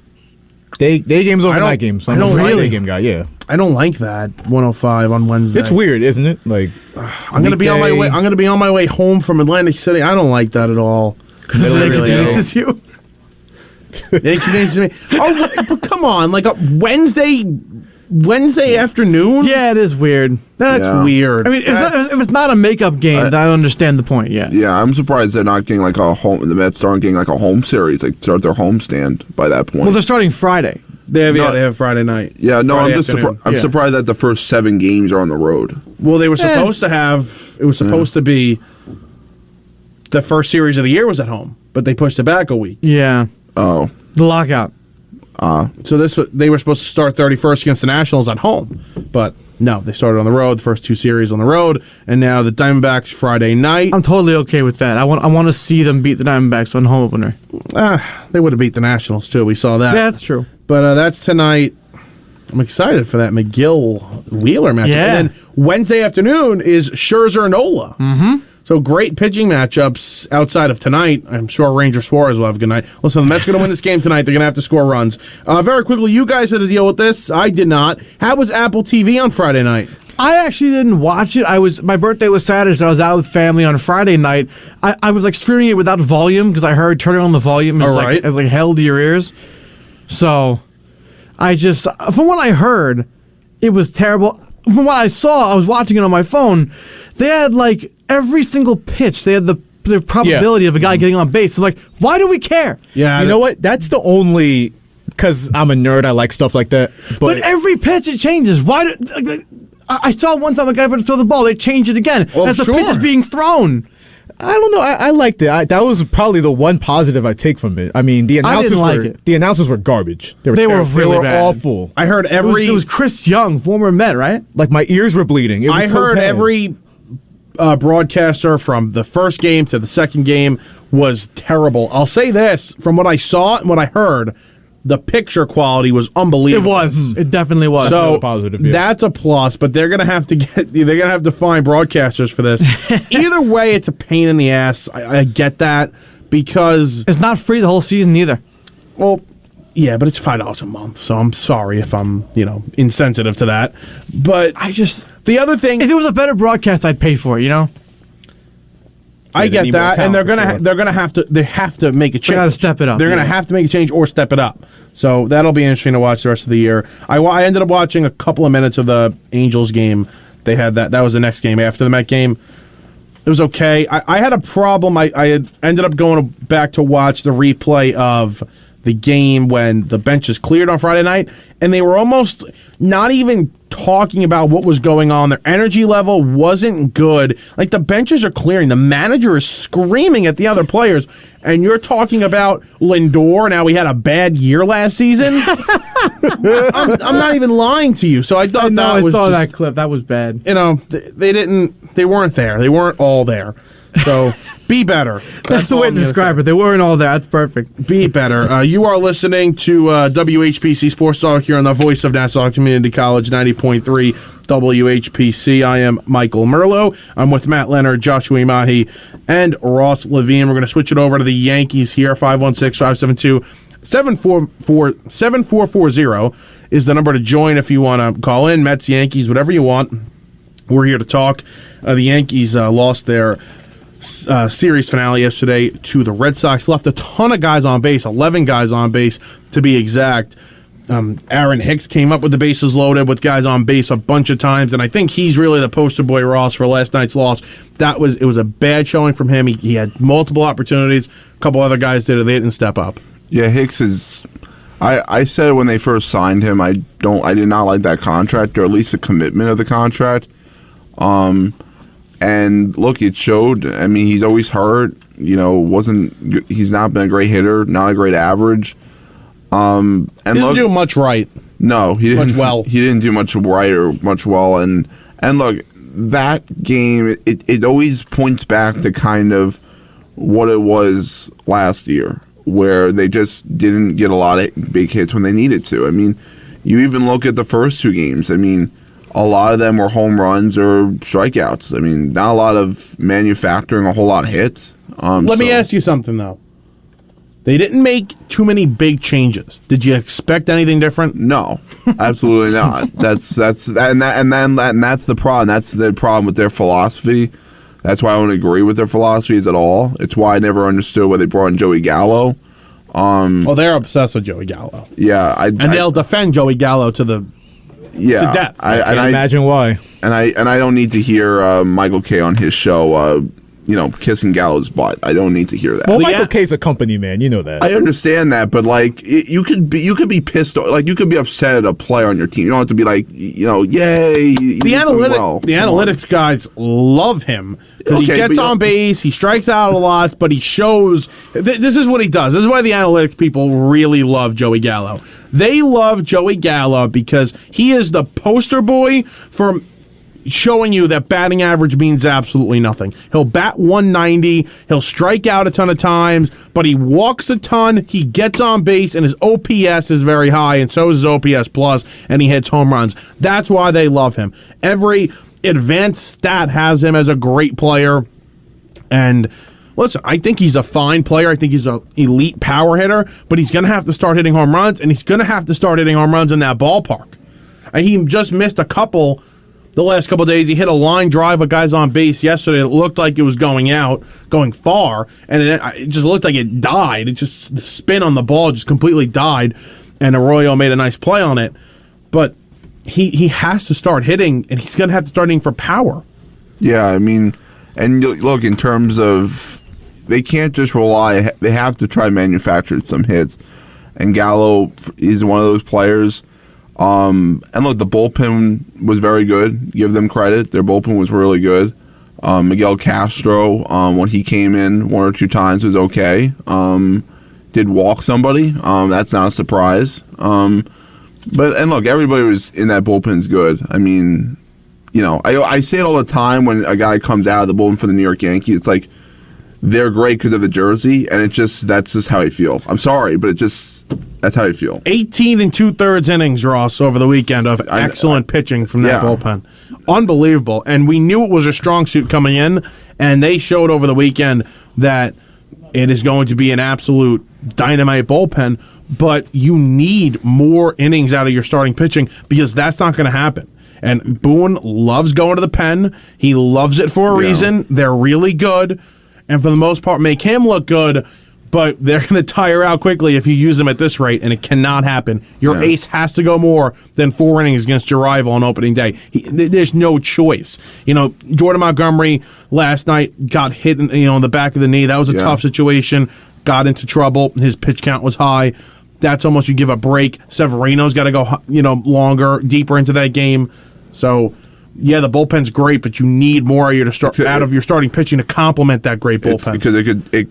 Day games over night games. I'm a day game guy. Yeah. I don't like that 1:05 on Wednesday. It's weird, isn't it? I'm gonna be on my way. I'm gonna be on my way home from Atlantic City. I don't like that at all. It inconveniences you. It inconveniences me. Oh, but come on! A Wednesday Wednesday afternoon? Yeah, it is weird. That's weird. I mean, if it's not a makeup game, then I don't understand the point. Yeah, I'm surprised they're not getting like a home. The Mets aren't getting like a home series, like start their home stand by that point. Well, they're starting Friday. They have Friday night. Yeah, no, Friday I'm just afternoon. surprised that the first 7 games are on the road. Well, they were supposed to have. It was supposed to be. The first series of the year was at home, but they pushed it back a week. Yeah. Oh. The lockout. So they were supposed to start 31st against the Nationals at home, but no, they started on the road. The first 2 series on the road, and now the Diamondbacks Friday night. I'm totally okay with that. I want to see them beat the Diamondbacks on home opener. They would have beat the Nationals too. We saw that. Yeah, that's true. But that's tonight. I'm excited for that McGill-Wheeler matchup. Yeah. And then Wednesday afternoon is Scherzer-Nola. Mm-hmm. So great pitching matchups outside of tonight. I'm sure Ranger Suarez will have a good night. Listen, the Mets going to win this game tonight. They're going to have to score runs. Very quickly, you guys had to deal with this. I did not. How was Apple TV on Friday night? I actually didn't watch it. My birthday was Saturday, so I was out with family on Friday night. I was like streaming it without volume because I heard turning on the volume is like hell to your ears. So I just, from what I heard, it was terrible. From what I saw, I was watching it on my phone. They had like every single pitch. They had the probability of a guy getting on base. I'm like, why do we care? Yeah, you know what? That's the only, because I'm a nerd. I like stuff like that. But every pitch it changes. Why? I saw one time a guy would throw the ball. They change it again as the pitch is being thrown. I don't know. I liked it. That was probably the one positive I take from it. I mean, the announcers were garbage. They were really bad. Awful. I heard it was Chris Young, former Met, right? Like my ears were bleeding. I heard every broadcaster from the first game to the second game was terrible. I'll say this, from what I saw and what I heard, the picture quality was unbelievable. It was. It definitely was. So positive, that's a plus, but they're gonna have to find broadcasters for this. Either way, it's a pain in the ass. I get that because it's not free the whole season either. Well, yeah, but it's $5 a month, so I'm sorry if I'm insensitive to that. But the other thing, if it was a better broadcast, I'd pay for it. I get that, and they have to make a change. They got to step it up. They're going to have to make a change or step it up. So that'll be interesting to watch the rest of the year. I ended up watching a couple of minutes of the Angels game. They had that. That was the next game after the Met game. It was okay. I had a problem. I had ended up going back to watch the replay of the game when the benches cleared on Friday night, and they were almost not even talking about what was going on. Their energy level wasn't good. Like, the benches are clearing. The manager is screaming at the other players, and you're talking about Lindor. Now, he had a bad year last season. I'm not even lying to you. So I thought I saw that clip. That was bad. They weren't there. They weren't all there. So be better. That's the way to describe it. They weren't all there. That's perfect. Be better. You are listening to WHPC Sports Talk here on the voice of Nassau Community College, 90.3 WHPC. I am Michael Merlo. I'm with Matt Leonard, Joshua Umahi, and Ross Levine. We're going to switch it over to the Yankees here. 516-572-7440 is the number to join if you want to call in. Mets, Yankees, whatever you want. We're here to talk. The Yankees lost their series finale yesterday to the Red Sox. Left a ton of guys on base, 11 guys on base to be exact. Aaron Hicks came up with the bases loaded with guys on base a bunch of times, and I think he's really the poster boy, Ross, for last night's loss. It was a bad showing from him. He had multiple opportunities. A couple other guys did it. They didn't step up. Yeah, Hicks is. I said when they first signed him, I did not like that contract, or at least the commitment of the contract. And look, it showed. I mean, he's always hurt. He's not been a great hitter, not a great average. And he didn't do much right. No, he didn't. Much well. He didn't do much right or much well. And look, that game, it always points back to kind of what it was last year, where they just didn't get a lot of big hits when they needed to. I mean, you even look at the first 2 games. I mean, a lot of them were home runs or strikeouts. I mean, not a lot of manufacturing a whole lot of hits. Let me ask you something, though. They didn't make too many big changes. Did you expect anything different? No, absolutely not. That's the problem. That's the problem with their philosophy. That's why I don't agree with their philosophies at all. It's why I never understood why they brought in Joey Gallo. They're obsessed with Joey Gallo. Yeah, they'll defend Joey Gallo to the Yeah, to death. I can't imagine why. And I don't need to hear Michael Kay on his show, kissing Gallo's butt. I don't need to hear that. Well, Michael Kay's a company man. You know that. I understand that, but like you could be pissed off. Like you could be upset at a player on your team. You don't have to be like, yay. The analytics guys love him because he gets on base, he strikes out a lot, but he shows. This is what he does. This is why the analytics people really love Joey Gallo. They love Joey Gallo because he is the poster boy for showing you that batting average means absolutely nothing. He'll bat 190, he'll strike out a ton of times, but he walks a ton, he gets on base, and his OPS is very high, and so is his OPS plus, and he hits home runs. That's why they love him. Every advanced stat has him as a great player, and listen, I think he's a fine player. I think he's an elite power hitter, but he's going to have to start hitting home runs, and he's going to have to start hitting home runs in that ballpark. And he just missed a couple the last couple of days. He hit a line drive with guys on base yesterday. It looked like it was going far, and it just looked like it died. It just, the spin on the ball just completely died, and Arroyo made a nice play on it. But he has to start hitting, and he's going to have to start hitting for power. Yeah, I mean, and look, in terms of, they can't just rely, they have to try manufacture some hits, and Gallo is one of those players. And look, the bullpen was very good. Give them credit. Their bullpen was really good. Miguel Castro, when he came in one or two times, was okay. Did walk somebody. That's not a surprise. And look, everybody was in that bullpen's good. I mean, I say it all the time when a guy comes out of the bullpen for the New York Yankees. It's like they're great because of the jersey, and that's just how I feel. I'm sorry, but that's how I feel. 18 2/3 innings, Ross, over the weekend of excellent pitching from that bullpen. Unbelievable. And we knew it was a strong suit coming in, and they showed over the weekend that it is going to be an absolute dynamite bullpen, but you need more innings out of your starting pitching because that's not going to happen. And Boone loves going to the pen. He loves it for a reason. They're really good, and for the most part make him look good, but they're going to tire out quickly if you use them at this rate, and it cannot happen. Your ace has to go more than 4 innings against your rival on opening day. There's no choice. Jordan Montgomery last night got hit in the back of the knee. That was a tough situation. Got into trouble. His pitch count was high. That's almost you give a break. Severino's got to go longer, deeper into that game. So, yeah, the bullpen's great, but you need more out of your starting pitching to complement that great bullpen. Because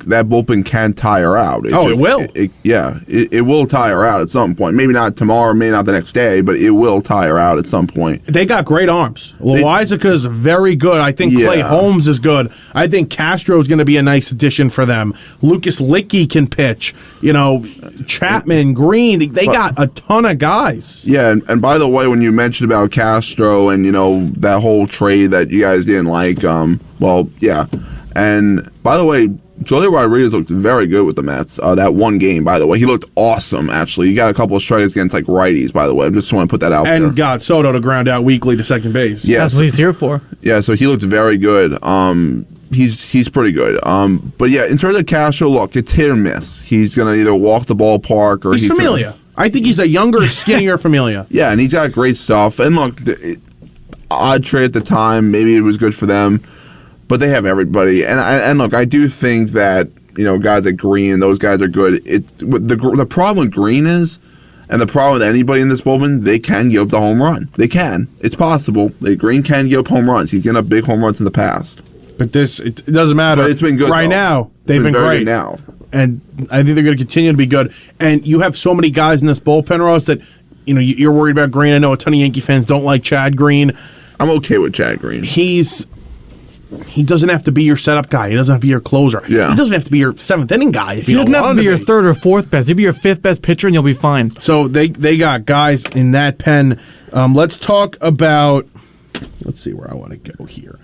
that bullpen can tire out. It will. It will tire out at some point. Maybe not tomorrow, maybe not the next day, but it will tire out at some point. They got great arms. Loizaca's very good. I think Clay Holmes is good. I think Castro's going to be a nice addition for them. Lucas Licky can pitch. Chapman, Green. They got a ton of guys. Yeah, and by the way, when you mentioned about Castro and, that whole trade that you guys didn't like, and by the way, Jolie Rodriguez looked very good with the Mets. That one game, by the way, he looked awesome. Actually, he got a couple of strikes against righties. By the way, I just want to put that out there. And got Soto to ground out weekly to second base. Yeah, that's what he's here for. Yeah, so he looked very good. He's pretty good. But yeah, in terms of Castro, look, it's hit or miss. He's gonna either walk the ballpark or he's Familia. I think he's a younger, skinnier Familia. Yeah, and he's got great stuff. And look, odd trade at the time. Maybe it was good for them, but they have everybody. And look, I do think that guys like Green, those guys are good. The problem with Green is, and the problem with anybody in this bullpen, they can give up the home run. They can. It's possible. Green can give up home runs. He's given up big home runs in the past. But it doesn't matter. But it's been good right now. They've been great now, and I think they're going to continue to be good. And you have so many guys in this bullpen, Ross, that you're worried about Green. I know a ton of Yankee fans don't like Chad Green. I'm okay with Chad Green. He doesn't have to be your setup guy. He doesn't have to be your closer. Yeah. He doesn't have to be your seventh inning guy. He doesn't have to be your third or fourth best. He'll be your fifth best pitcher, and you'll be fine. So they got guys in that pen. Let's talk about. Let's see where I want to go here.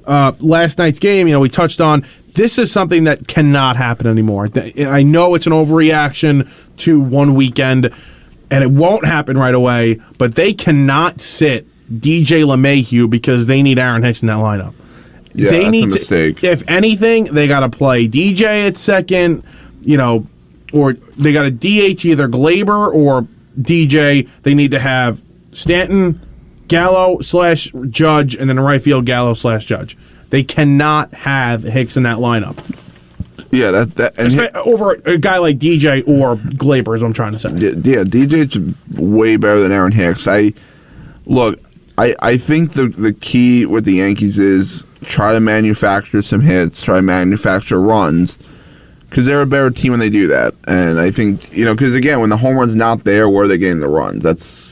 Last night's game, we touched on. This is something that cannot happen anymore. I know it's an overreaction to one weekend, and it won't happen right away, but they cannot sit DJ LeMahieu because they need Aaron Hicks in that lineup. Yeah, that's a mistake. If anything, they got to play DJ at second, or they got to DH either Glaber or DJ. They need to have Stanton, Gallo/Judge, and then in right field, Gallo/Judge. They cannot have Hicks in that lineup. Yeah, over a guy like DJ or Glaber is what I'm trying to say. Yeah, DJ's way better than Aaron Hicks. I think the key with the Yankees is try to manufacture some hits, try to manufacture runs, because they're a better team when they do that. And I think, because again, when the home run's not there, where are they getting the runs?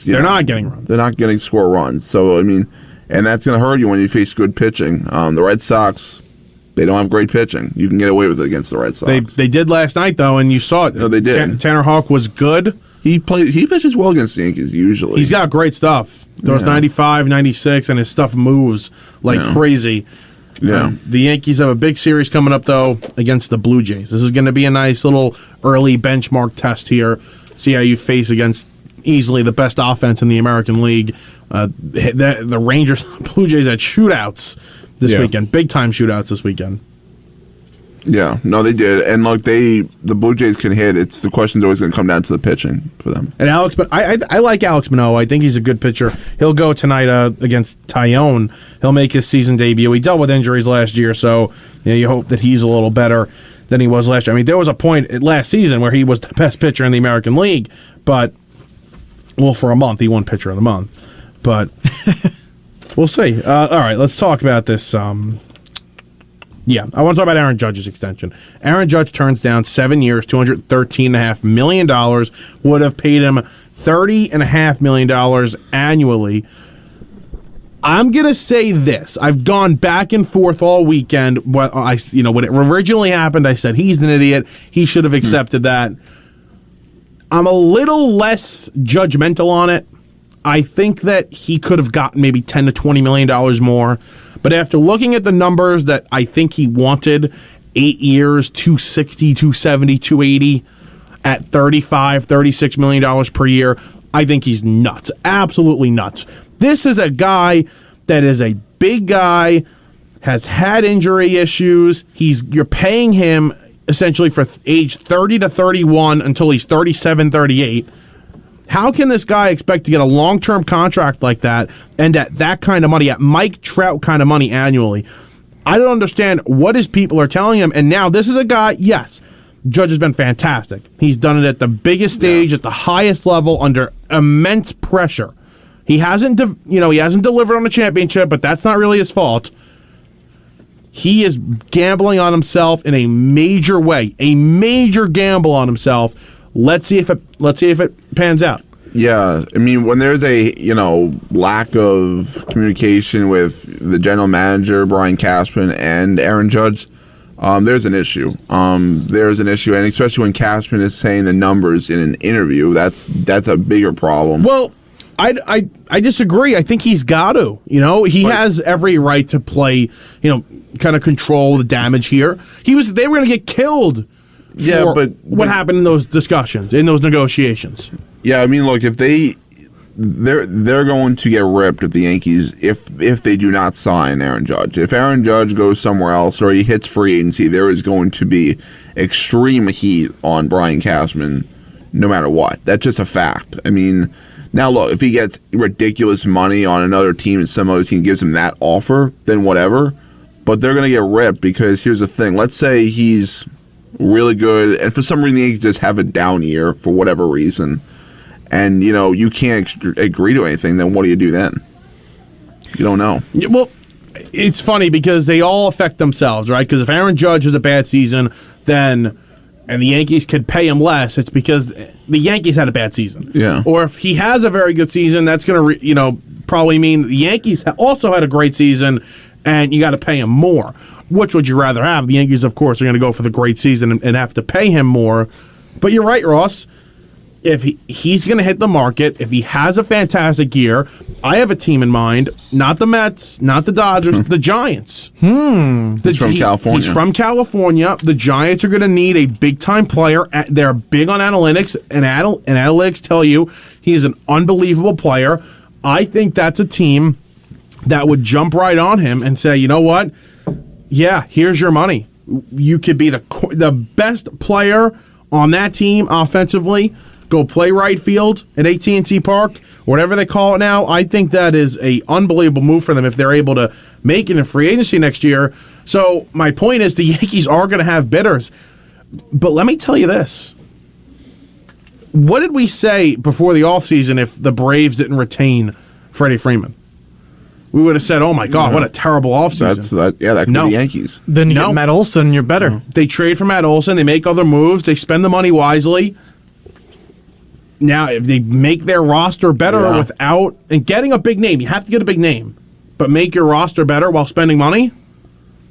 They're not getting runs. They're not getting score runs. So, I mean, and that's going to hurt you when you face good pitching. The Red Sox, they don't have great pitching. You can get away with it against the Red Sox. They did last night, though, and you saw it. No, they did. Tanner Houck was good. He pitches well against the Yankees usually. He's got great stuff. Those 95, 96, and his stuff moves like crazy. Yeah. The Yankees have a big series coming up, though, against the Blue Jays. This is going to be a nice little early benchmark test here. See how you face against easily the best offense in the American League. The Rangers, Blue Jays had shootouts this weekend. Big-time shootouts this weekend. Yeah, no, they did. And look, the Blue Jays can hit. It's the question's always going to come down to the pitching for them. And I like Alex Manoah. I think he's a good pitcher. He'll go tonight against Tyone. He'll make his season debut. He dealt with injuries last year, so you hope that he's a little better than he was last year. I mean, there was a point last season where he was the best pitcher in the American League, but for a month he won Pitcher of the Month. But we'll see. All right, let's talk about this. Yeah, I want to talk about Aaron Judge's extension. Aaron Judge turns down 7 years, $213.5 million. Would have paid him $30.5 million annually. I'm going to say this. I've gone back and forth all weekend. When it originally happened, I said, he's an idiot. He should have accepted that. I'm a little less judgmental on it. I think that he could have gotten maybe $10 to $20 million more. But after looking at the numbers that I think he wanted, 8 years, $260, $270, $280, at $35, $36 million per year, I think he's nuts. Absolutely nuts. This is a guy that is a big guy, has had injury issues. You're paying him essentially for age 30 to 31 until he's 37, 38. How can this guy expect to get a long-term contract like that and at that kind of money, at Mike Trout kind of money annually? I don't understand what his people are telling him. And now this is a guy, yes, Judge has been fantastic. He's done it at the biggest stage, at the highest level, under immense pressure. He hasn't delivered on a championship, but that's not really his fault. He is gambling on himself in a major way, a major gamble on himself. Let's see if it pans out. Yeah, I mean, when there's a lack of communication with the general manager Brian Cashman and Aaron Judge, there's an issue. There's an issue, and especially when Cashman is saying the numbers in an interview, that's a bigger problem. Well, I disagree. I think he's got to. He has every right to play. Kind of control the damage here. They were going to get killed. Yeah, but what happened in those discussions, in those negotiations? Yeah, I mean, look, if they're going to get ripped at the Yankees if they do not sign Aaron Judge. If Aaron Judge goes somewhere else or he hits free agency, there is going to be extreme heat on Brian Cashman, no matter what. That's just a fact. I mean, now look, if he gets ridiculous money on another team and some other team gives him that offer, then whatever. But they're going to get ripped because here's the thing. Let's say he's really good, and for some reason the Yankees just have a down year for whatever reason, and you can't agree to anything. Then what do you do then? You don't know. Well, it's funny because they all affect themselves, right? Because if Aaron Judge has a bad season, and the Yankees could pay him less, it's because the Yankees had a bad season. Yeah. Or if he has a very good season, that's going to probably mean the Yankees also had a great season, and you got to pay him more. Which would you rather have? The Yankees, of course, are going to go for the great season and have to pay him more. But you're right, Ross. If he's going to hit the market, if he has a fantastic year, I have a team in mind. Not the Mets, not the Dodgers, the Giants. He's from California. He's from California. The Giants are going to need a big-time player. They're big on analytics, and analytics tell you he's an unbelievable player. I think that's a team that would jump right on him and say, you know what? Yeah, here's your money. You could be the best player on that team offensively, go play right field at AT&T Park, whatever they call it now. I think that is a unbelievable move for them if they're able to make it in free agency next year. So my point is the Yankees are going to have bidders. But let me tell you this. What did we say before the offseason if the Braves didn't retain Freddie Freeman? We would have said, oh, my God, what a terrible offseason. That could be the Yankees. Then you get Matt Olson, you're better. They trade for Matt Olson. They make other moves. They spend the money wisely. Now, if they make their roster better without and getting a big name, you have to get a big name, but make your roster better while spending money,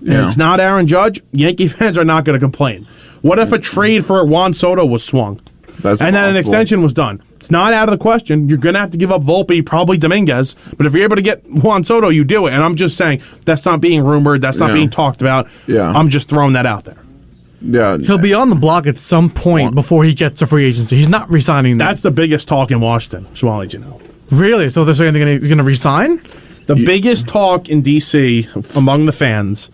and it's not Aaron Judge, Yankee fans are not going to complain. What if a trade for Juan Soto was swung? And then an extension was done? It's not out of the question. You're going to have to give up Volpe, probably Dominguez, but if you're able to get Juan Soto, you do it. And I'm just saying, that's not being rumored. That's not being talked about. I'm just throwing that out there. Yeah, he'll be on the block at some point before he gets to free agency. He's not resigning. That's the biggest talk in Washington. Just want to let you know. Really? So they're saying they're going to resign? The biggest talk in D.C. among the fans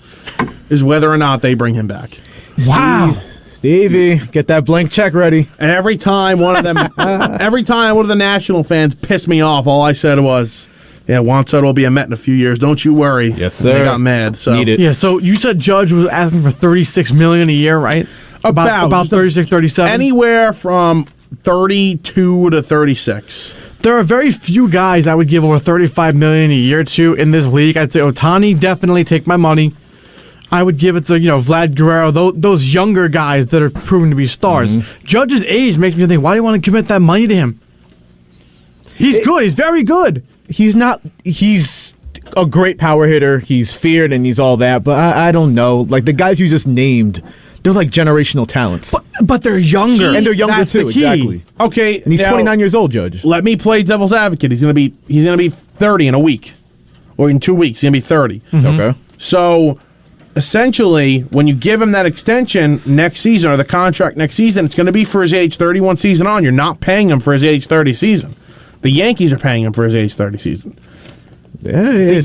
is whether or not they bring him back. Wow. Stevie, get that blank check ready. And every time one of the national fans pissed me off, all I said was, "Yeah, Juan Soto will be a Met in a few years. Don't you worry." Yes, sir. And they got mad. So Need it. Yeah. So you said Judge was asking for $36 million a year, right? About 36, 37. Anywhere from 32 to 36. There are very few guys I would give over $35 million a year to in this league. I'd say Ohtani, definitely take my money. I would give it to, Vlad Guerrero, those younger guys that are proven to be stars. Mm-hmm. Judge's age makes me think, why do you want to commit that money to him? He's good. He's very good. He's a great power hitter. He's feared and he's all that, but I don't know. Like the guys you just named, they're like generational talents. But they're younger. And they're younger too, exactly. Okay. And he's 29 years old, Judge. Let me play devil's advocate. He's gonna be 30 in a week. Or in 2 weeks, he's gonna be 30. Mm-hmm. Okay. So essentially, when you give him that extension next season or the contract next season, it's going to be for his age 31 season on. You're not paying him for his age 30 season. The Yankees are paying him for his age 30 season. Yeah,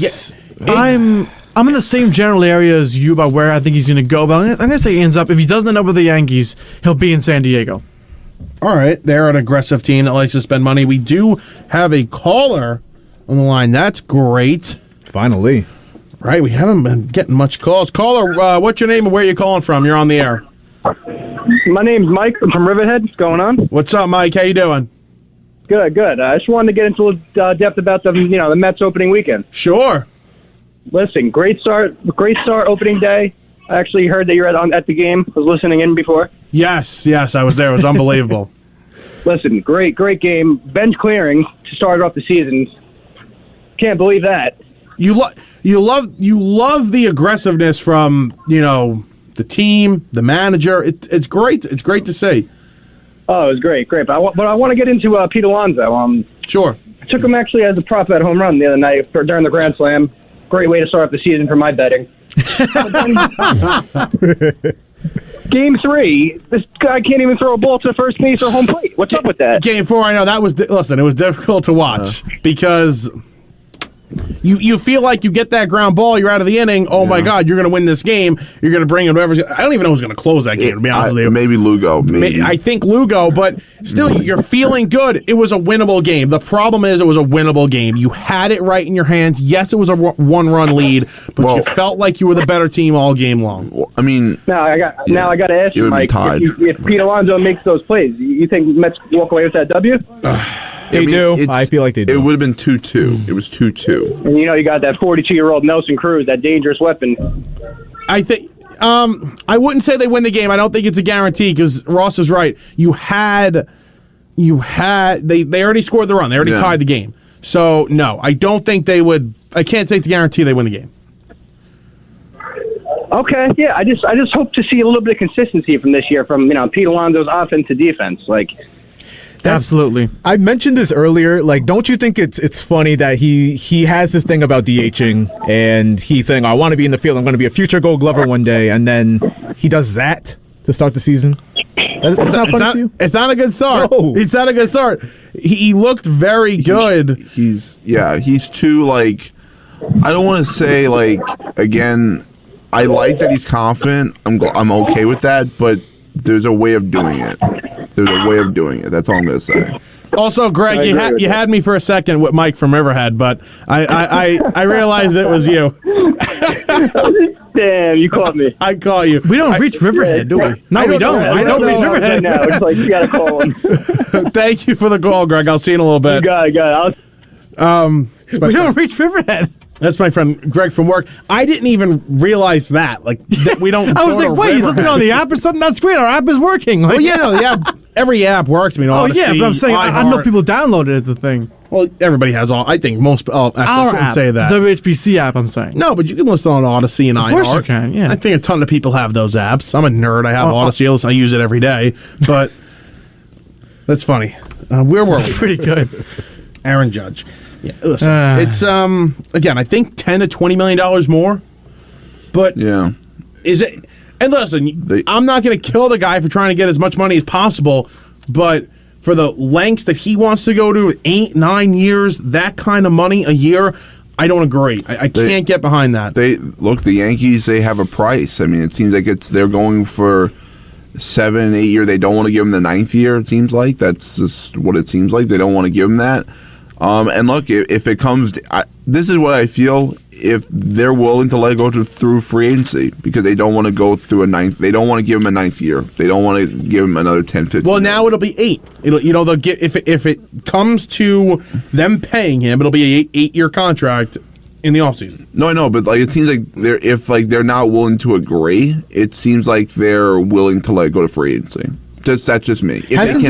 I'm in the same general area as you about where I think he's going to go, but I'm going to say he ends up, if he doesn't end up with the Yankees, he'll be in San Diego. All right, they're an aggressive team that likes to spend money. We do have a caller on the line. That's great. Finally. Right, we haven't been getting much calls. Caller, what's your name and where are you calling from? You're on the air. My name's Mike. I'm from Riverhead. What's going on? What's up, Mike? How you doing? Good. I just wanted to get into depth about the Mets opening weekend. Sure. Listen, great start opening day. I actually heard that you're at the game. I was listening in before. Yes, I was there. It was unbelievable. Listen, great game. Bench clearing to start off the season. Can't believe that. You love the aggressiveness from the team, the manager. It's great. It's great to see. Oh, it was great. But I want to get into Pete Alonso. Sure. I took him actually as a prop bet home run the other night during the Grand Slam. Great way to start off the season for my betting. Game 3, this guy can't even throw a ball to first base or home plate. What's up with that? Game 4, I know that was. Listen, it was difficult to watch because. You feel like you get that ground ball, you're out of the inning. Oh my God, you're going to win this game. You're going to bring in whoever's. I don't even know who's going to close that game. To be honest with you, maybe Lugo. Maybe. I think Lugo, but still, you're feeling good. It was a winnable game. The problem is, it was a winnable game. You had it right in your hands. Yes, it was a one-run lead, but you felt like you were the better team all game long. Well, I mean, now I got to ask you, Mike. If Pete Alonso makes those plays, you think Mets walk away with that W? They do. I feel like they do. It would have been 2-2. It was 2-2. And you got that 42-year-old Nelson Cruz, that dangerous weapon. I think I wouldn't say they win the game. I don't think it's a guarantee because Ross is right. They already scored the run. They already tied the game. So no, I don't think they would. I can't say it's a guarantee they win the game. Okay, yeah. I just hope to see a little bit of consistency from this year from Pete Alonso's offense to defense. Absolutely. I mentioned this earlier. Don't you think it's funny that he has this thing about DHing and he's saying, I want to be in the field. I'm going to be a future Gold Glover one day. And then he does that to start the season. It's not funny to you? It's not a good start. No. It's not a good start. He looked very good. He's too, I don't want to say, again, I like that he's confident. I'm okay with that, but there's a way of doing it. There's a way of doing it. That's all I'm going to say. Also, Greg, you had me for a second with Mike from Riverhead, but I realized it was you. Damn, you caught me. I caught you. We don't reach Riverhead, do we? No, we don't. We don't reach Riverhead. Now. It's like you got to call him. Thank you for the call, Greg. I'll see you in a little bit. You got it. We don't reach Riverhead. That's my friend Greg from work. I didn't even realize that. Like, that we don't. I was like, wait, he's listening on the app or something? That's great. Our app is working. Like, well, yeah, no, the app. Every app works. I mean, but I'm saying I don't know if people download it as the thing. Well, everybody has all. I think most. Our app, say that. The WHPC app. I'm saying. No, but you can listen on Odyssey and iHeart. Of course you can. Yeah. I think a ton of people have those apps. I'm a nerd. I have Odyssey. I use it every day. But that's funny. Where were we? Pretty good. Aaron Judge. Yeah, listen. It's again. I think $10 to $20 million more. But yeah, is it? And listen, I'm not going to kill the guy for trying to get as much money as possible, but for the lengths that he wants to go to, 8-9 years, that kind of money a year, I don't agree. I can't get behind that. The Yankees, they have a price. I mean, it seems like they're going for 7-8 year. They don't want to give him the 9th year. It seems like that's just what it seems like. They don't want to give him that. And look, if it comes, this is what I feel. If they're willing to let it go through free agency because they don't want to go through a 9th, they don't want to give him a 9th year. They don't want to give him another 10, 15. Well, now it'll be 8. They'll get if it comes to them paying him, it'll be an 8-year contract in the offseason. No, I know, but like it seems like they're not willing to agree. It seems like they're willing to let it go to free agency. That's just me. Hasn't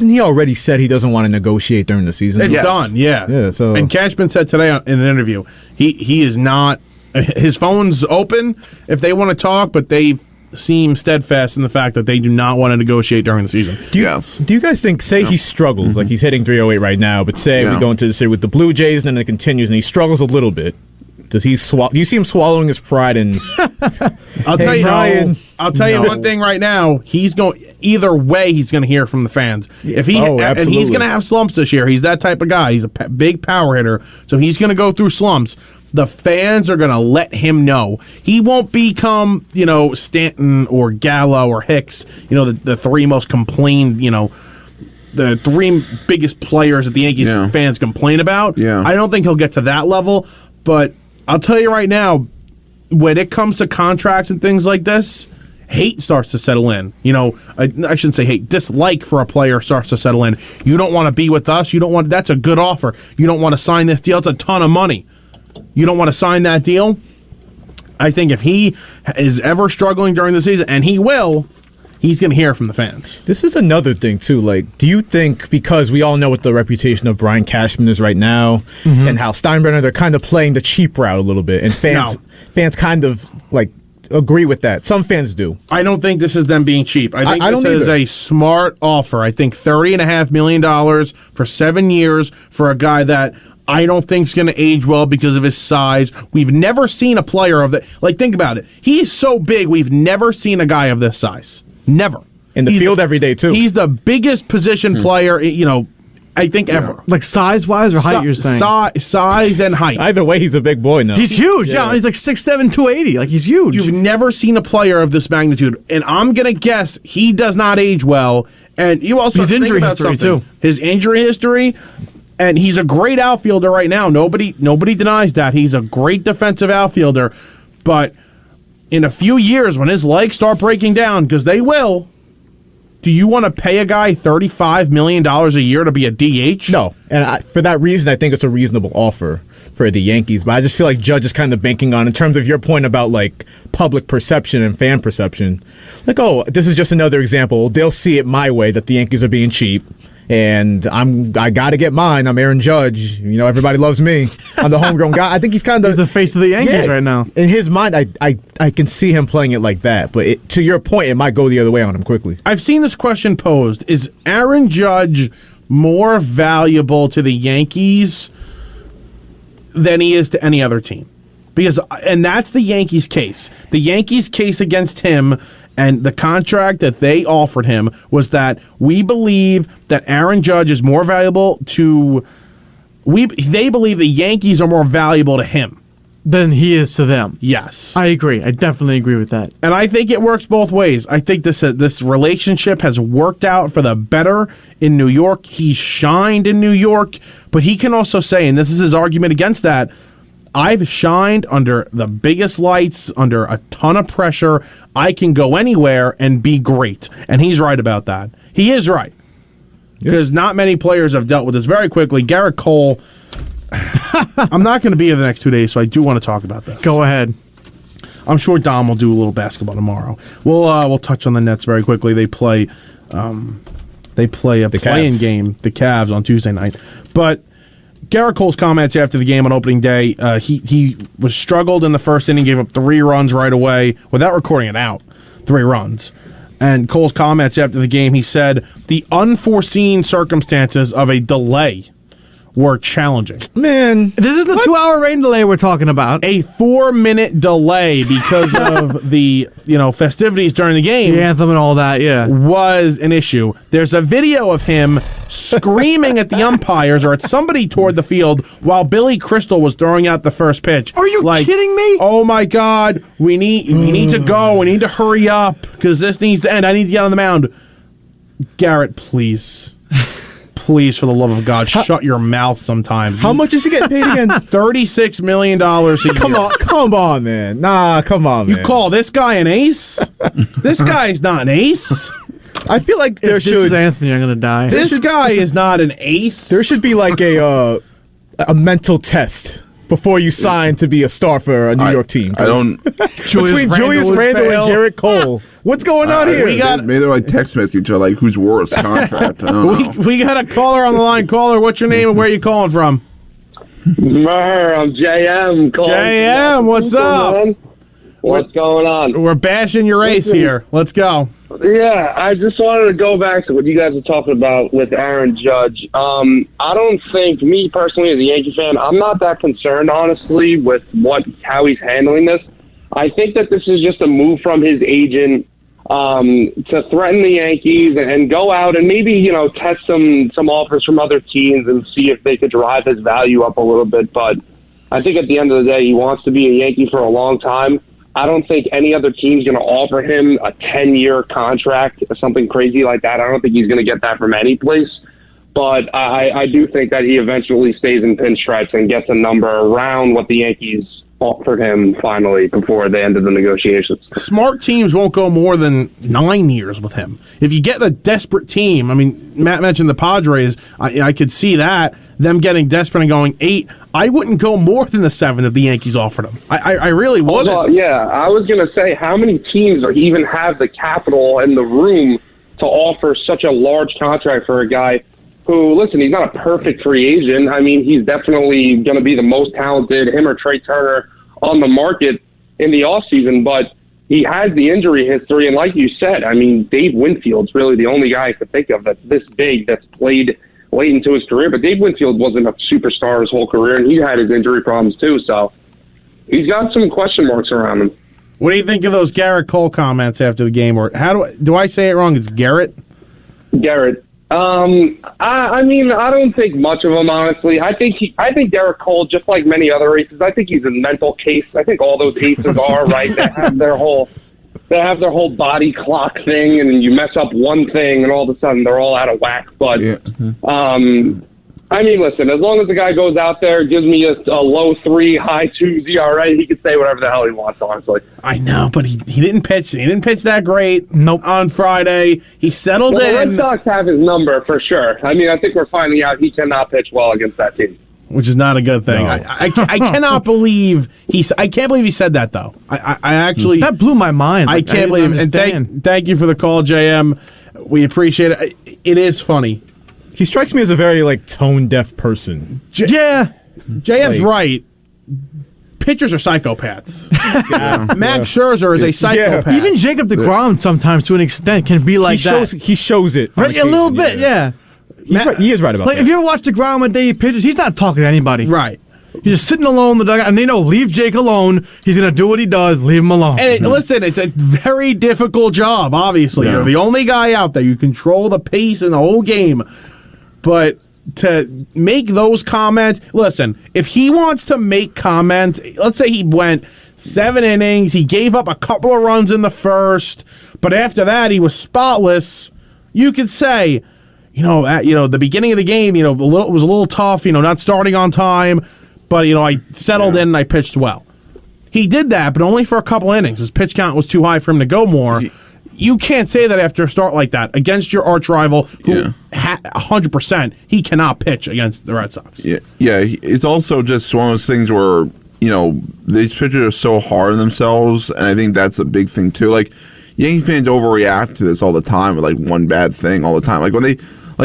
he already said he doesn't want to negotiate during the season? It's done, yeah. Yeah. So, and Cashman said today in an interview, he is not. His phone's open if they want to talk, but they seem steadfast in the fact that they do not want to negotiate during the season. Do you guys think? Say he struggles, like he's hitting 308 right now, but say we go into the series with the Blue Jays, and then it continues, and he struggles a little bit. Does he do you see him swallowing his pride? And I'll tell you one thing right now. He's going either way. He's going to hear from the fans. If he and he's going to have slumps this year. He's that type of guy. He's a big power hitter, so he's going to go through slumps. The fans are going to let him know. He won't become Stanton or Gallo or Hicks. The three most complained. The three biggest players that the Yankees fans complain about. Yeah. I don't think he'll get to that level, but I'll tell you right now, when it comes to contracts and things like this, hate starts to settle in. I shouldn't say hate. Dislike for a player starts to settle in. You don't want to be with us. You don't want. That's a good offer. You don't want to sign this deal. It's a ton of money. You don't want to sign that deal. I think if he is ever struggling during the season, and he will, he's going to hear from the fans. This is another thing, too. Like, do you think, because we all know what the reputation of Brian Cashman is right now, and how Steinbrenner, they're kind of playing the cheap route a little bit, and fans kind of, like, agree with that. Some fans do. I don't think this is them being cheap. I think this is a smart offer. I think $30.5 million for 7 years for a guy that I don't think is going to age well because of his size. We've never seen a player of that. Like, think about it. He's so big, we've never seen a guy of this size. Never. In the field every day, too. He's the biggest position player, I think ever. Like size-wise or height, you're saying? Size and height. Either way, he's a big boy now. He's huge. Yeah, he's like 6'7", 280. Like, he's huge. You've never seen a player of this magnitude. And I'm going to guess he does not age well. And you also his injury history, too. His injury history. And he's a great outfielder right now. Nobody denies that. He's a great defensive outfielder. But in a few years, when his legs start breaking down, because they will, do you want to pay a guy $35 million a year to be a DH? No. And for that reason, I think it's a reasonable offer for the Yankees. But I just feel like Judge is kind of banking on, in terms of your point about like public perception and fan perception, like, oh, this is just another example. They'll see it my way that the Yankees are being cheap. And I got to get mine. I'm Aaron Judge. Everybody loves me. I'm the homegrown guy. I think he's kind of the face of the Yankees right now. In his mind, I can see him playing it like that. But to your point, it might go the other way on him quickly. I've seen this question posed. Is Aaron Judge more valuable to the Yankees than he is to any other team? And that's the Yankees' case. The Yankees' case against him and the contract that they offered him was that we believe that Aaron Judge is more valuable to. They believe the Yankees are more valuable to him than he is to them. Yes. I agree. I definitely agree with that. And I think it works both ways. I think this relationship has worked out for the better in New York. He's shined in New York, but he can also say, and this is his argument against that, I've shined under the biggest lights, under a ton of pressure. I can go anywhere and be great. And he's right about that. He is right. Because not many players have dealt with this. Very quickly, Gerrit Cole, I'm not going to be here the next 2 days, so I do want to talk about this. Go ahead. I'm sure Dom will do a little basketball tomorrow. We'll touch on the Nets very quickly. They play a play-in game, the Cavs, on Tuesday night. But Gerrit Cole's comments after the game on opening day, he was struggled in the first inning, gave up 3 runs right away without recording it out. 3 runs. And Cole's comments after the game, he said, the unforeseen circumstances of a delay were challenging. Man, this is the 2-hour rain delay we're talking about. A 4-minute delay because of the festivities during the game. The anthem and all that, yeah. Was an issue. There's a video of him screaming at the umpires or at somebody toward the field while Billy Crystal was throwing out the first pitch. Are you kidding me? Oh my God, we need to go. We need to hurry up because this needs to end. I need to get on the mound. Gerrit, please. Please, for the love of God, shut your mouth sometimes. How much is he getting paid again? $36 million a year. Come on, man. Nah, come on, man. You call this guy an ace? This guy's not an ace. I feel like if this is Anthony, I'm going to die. This guy is not an ace. There should be like a mental test before you sign to be a star for a New York team. I don't. Between Julius Randle and Gerrit Cole. What's going on here? Maybe they're like text message each other, like who's worse contract. I don't know. We got a caller on the line. Caller, what's your name and where are you calling from? I'm JM. JM, what's up? What's going on? We're bashing your ace here. Let's go. Yeah, I just wanted to go back to what you guys were talking about with Aaron Judge. I don't think, me personally as a Yankee fan, I'm not that concerned, honestly, with how he's handling this. I think that this is just a move from his agent to threaten the Yankees and go out and maybe, test some offers from other teams and see if they could drive his value up a little bit. But I think at the end of the day, he wants to be a Yankee for a long time. I don't think any other team's going to offer him a 10-year contract or something crazy like that. I don't think he's going to get that from any place. But I do think that he eventually stays in pinstripes and gets a number around what the Yankees offered him finally before the end of the negotiations. Smart teams won't go more than 9 years with him. If you get a desperate team, I mean, Matt mentioned the Padres. I could see that, them getting desperate and going 8. I wouldn't go more than the 7 that the Yankees offered him. I really wouldn't. I was going to say, how many teams even have the capital and the room to offer such a large contract for a guy who, listen, he's not a perfect free agent. I mean, he's definitely going to be the most talented, him or Trey Turner, on the market in the offseason, but he has the injury history. And like you said, I mean, Dave Winfield's really the only guy I could think of that's this big, that's played late into his career. But Dave Winfield wasn't a superstar his whole career, and he had his injury problems too. So he's got some question marks around him. What do you think of those Gerrit Cole comments after the game? Or how do I say it wrong? It's Gerrit? Garrett. I mean, I don't think much of him, honestly. I think Gerrit Cole, just like many other aces, I think he's a mental case. I think all those aces are, right? They have their whole body clock thing, and you mess up one thing, and all of a sudden they're all out of whack. But, I mean, listen, as long as the guy goes out there, gives me a low 3, high 2 ERA, he can say whatever the hell he wants, honestly. I know, but he didn't pitch. He didn't pitch that great. Nope. On Friday, he settled in. The Red Sox have his number for sure. I mean, I think we're finding out he cannot pitch well against that team, which is not a good thing. No. I cannot believe I can't believe he said that though. I actually that blew my mind. I can't believe it. And thank you for the call, JM. We appreciate it. It is funny. He strikes me as a very tone-deaf person. JM's right. Pitchers are psychopaths. Max Scherzer is a psychopath. Yeah. Even Jacob deGrom sometimes, to an extent, can be like that. He shows it. Right? A little bit, yeah. He is right about that. If you ever watch deGrom when he pitches, he's not talking to anybody. Right. He's just sitting alone in the dugout, and they know, leave Jake alone. He's going to do what he does. Leave him alone. And listen, it's a very difficult job, obviously. Yeah. You're the only guy out there. You control the pace in the whole game. But to make those comments. Listen, if he wants to make comments, let's say he went 7 innings, he gave up a couple of runs in the first, but after that he was spotless. You could say, the beginning of the game, it was a little tough, not starting on time, but I settled in and I pitched well. He did that, but only for a couple innings. His pitch count was too high for him to go more. You can't say that after a start like that against your arch rival, who 100% he cannot pitch against the Red Sox. Yeah, it's also just one of those things where these pitchers are so hard on themselves, and I think that's a big thing too. Like Yankee fans overreact to this all the time with like one bad thing all the time. Like when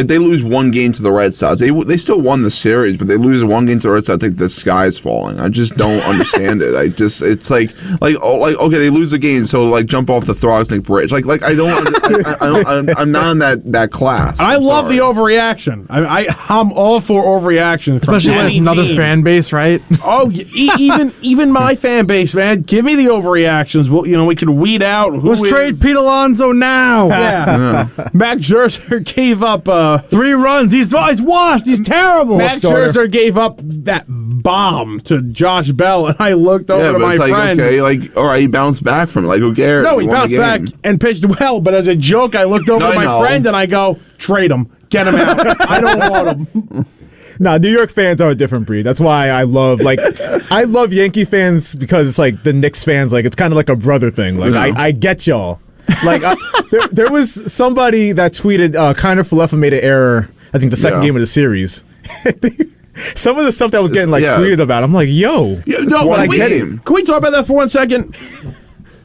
they lose one game to the Red Sox. They still won the series, but they lose one game to the Red Sox. I think the sky's falling. I just don't understand it. It's like okay, they lose the game, so like jump off the Throsnick Bridge. Like I don't. I'm not in that class. I love the overreaction. I'm all for overreaction, especially with another fan base, right? Oh, even my fan base, man. Give me the overreactions. Well, we can weed out. Let's trade Pete Alonso now. Yeah. Max Scherzer gave up 3 runs. He's washed. He's terrible. Max Scherzer gave up that bomb to Josh Bell, and I looked over to my friend. Okay, all right, he bounced back from it. Like, who cares? No, he bounced back and pitched well, but as a joke, I looked over to my friend and I go, trade him. Get him out. I don't want him. No, New York fans are a different breed. That's why I love Yankee fans, because it's like the Knicks fans, like it's kind of like a brother thing. Like I get y'all. Like there was somebody that tweeted Kiner Falefa made an error, I think the second game of the series. Some of the stuff that was getting tweeted about, I'm like, yo. I get him. Can we talk about that for 1 second?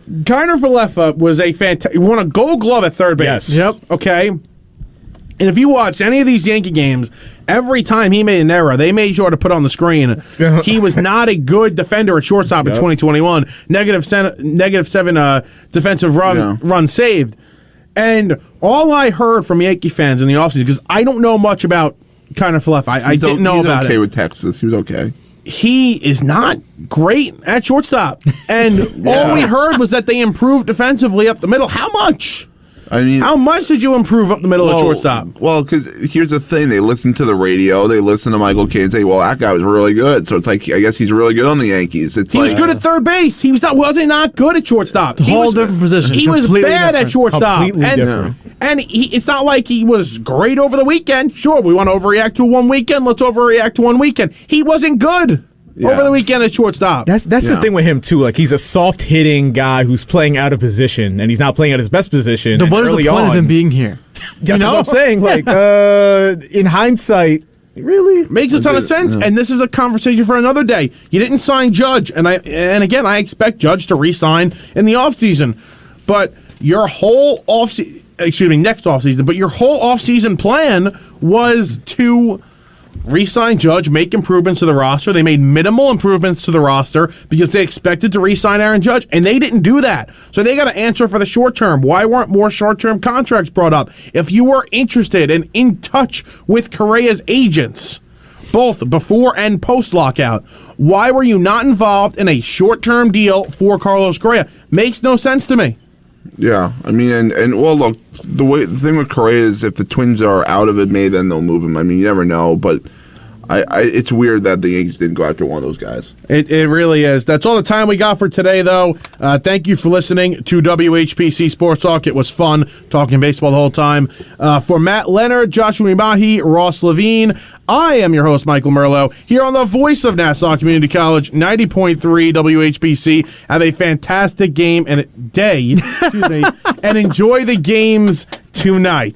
Kiner Falefa was he won a Gold Glove at third base. Yes. Yep. Okay. And if you watch any of these Yankee games, every time he made an error, they made sure to put on the screen he was not a good defender at shortstop in 2021. -7 defensive run saved. And all I heard from Yankee fans in the offseason, because I don't know much about Kiner Falefa. I didn't know about it. He was okay with Texas. He was okay. He is not great at shortstop. And all we heard was that they improved defensively up the middle. How much? I mean, how much did you improve up the middle of shortstop? Well, because here's the thing. They listen to the radio. They listen to Michael Kay and say, well, that guy was really good. So it's like, I guess he's really good on the Yankees. He was good at third base. He was not good at shortstop. He was different position. He was bad at shortstop. Completely different. And it's not like he was great over the weekend. Sure, we want to overreact to one weekend. Let's overreact to one weekend. He wasn't good over the weekend at shortstop. That's the thing with him too. Like, he's a soft hitting guy who's playing out of position, and he's not playing at his best position. What is the point of him being here? That's what I'm saying. Like, in hindsight, really makes a ton of sense. And this is a conversation for another day. You didn't sign Judge, and again, I expect Judge to re-sign in the offseason. But your whole next offseason. But your whole offseason plan was to re-sign Judge, make improvements to the roster. They made minimal improvements to the roster because they expected to re-sign Aaron Judge, and they didn't do that. So they got to answer for the short term. Why weren't more short-term contracts brought up? If you were interested and in touch with Correa's agents, both before and post-lockout, why were you not involved in a short-term deal for Carlos Correa? Makes no sense to me. Yeah, I mean, and well, look, the thing with Correa is if the Twins are out of it, maybe then they'll move him. I mean, you never know, but it's weird that the Yankees didn't go after one of those guys. It really is. That's all the time we got for today, though. Thank you for listening to WHPC Sports Talk. It was fun talking baseball the whole time. For Matt Leonard, Joshua Umahi, Ross Levine, I am your host, Michael Merlo, here on the voice of Nassau Community College, 90.3 WHPC. Have a fantastic game and day, and enjoy the games tonight.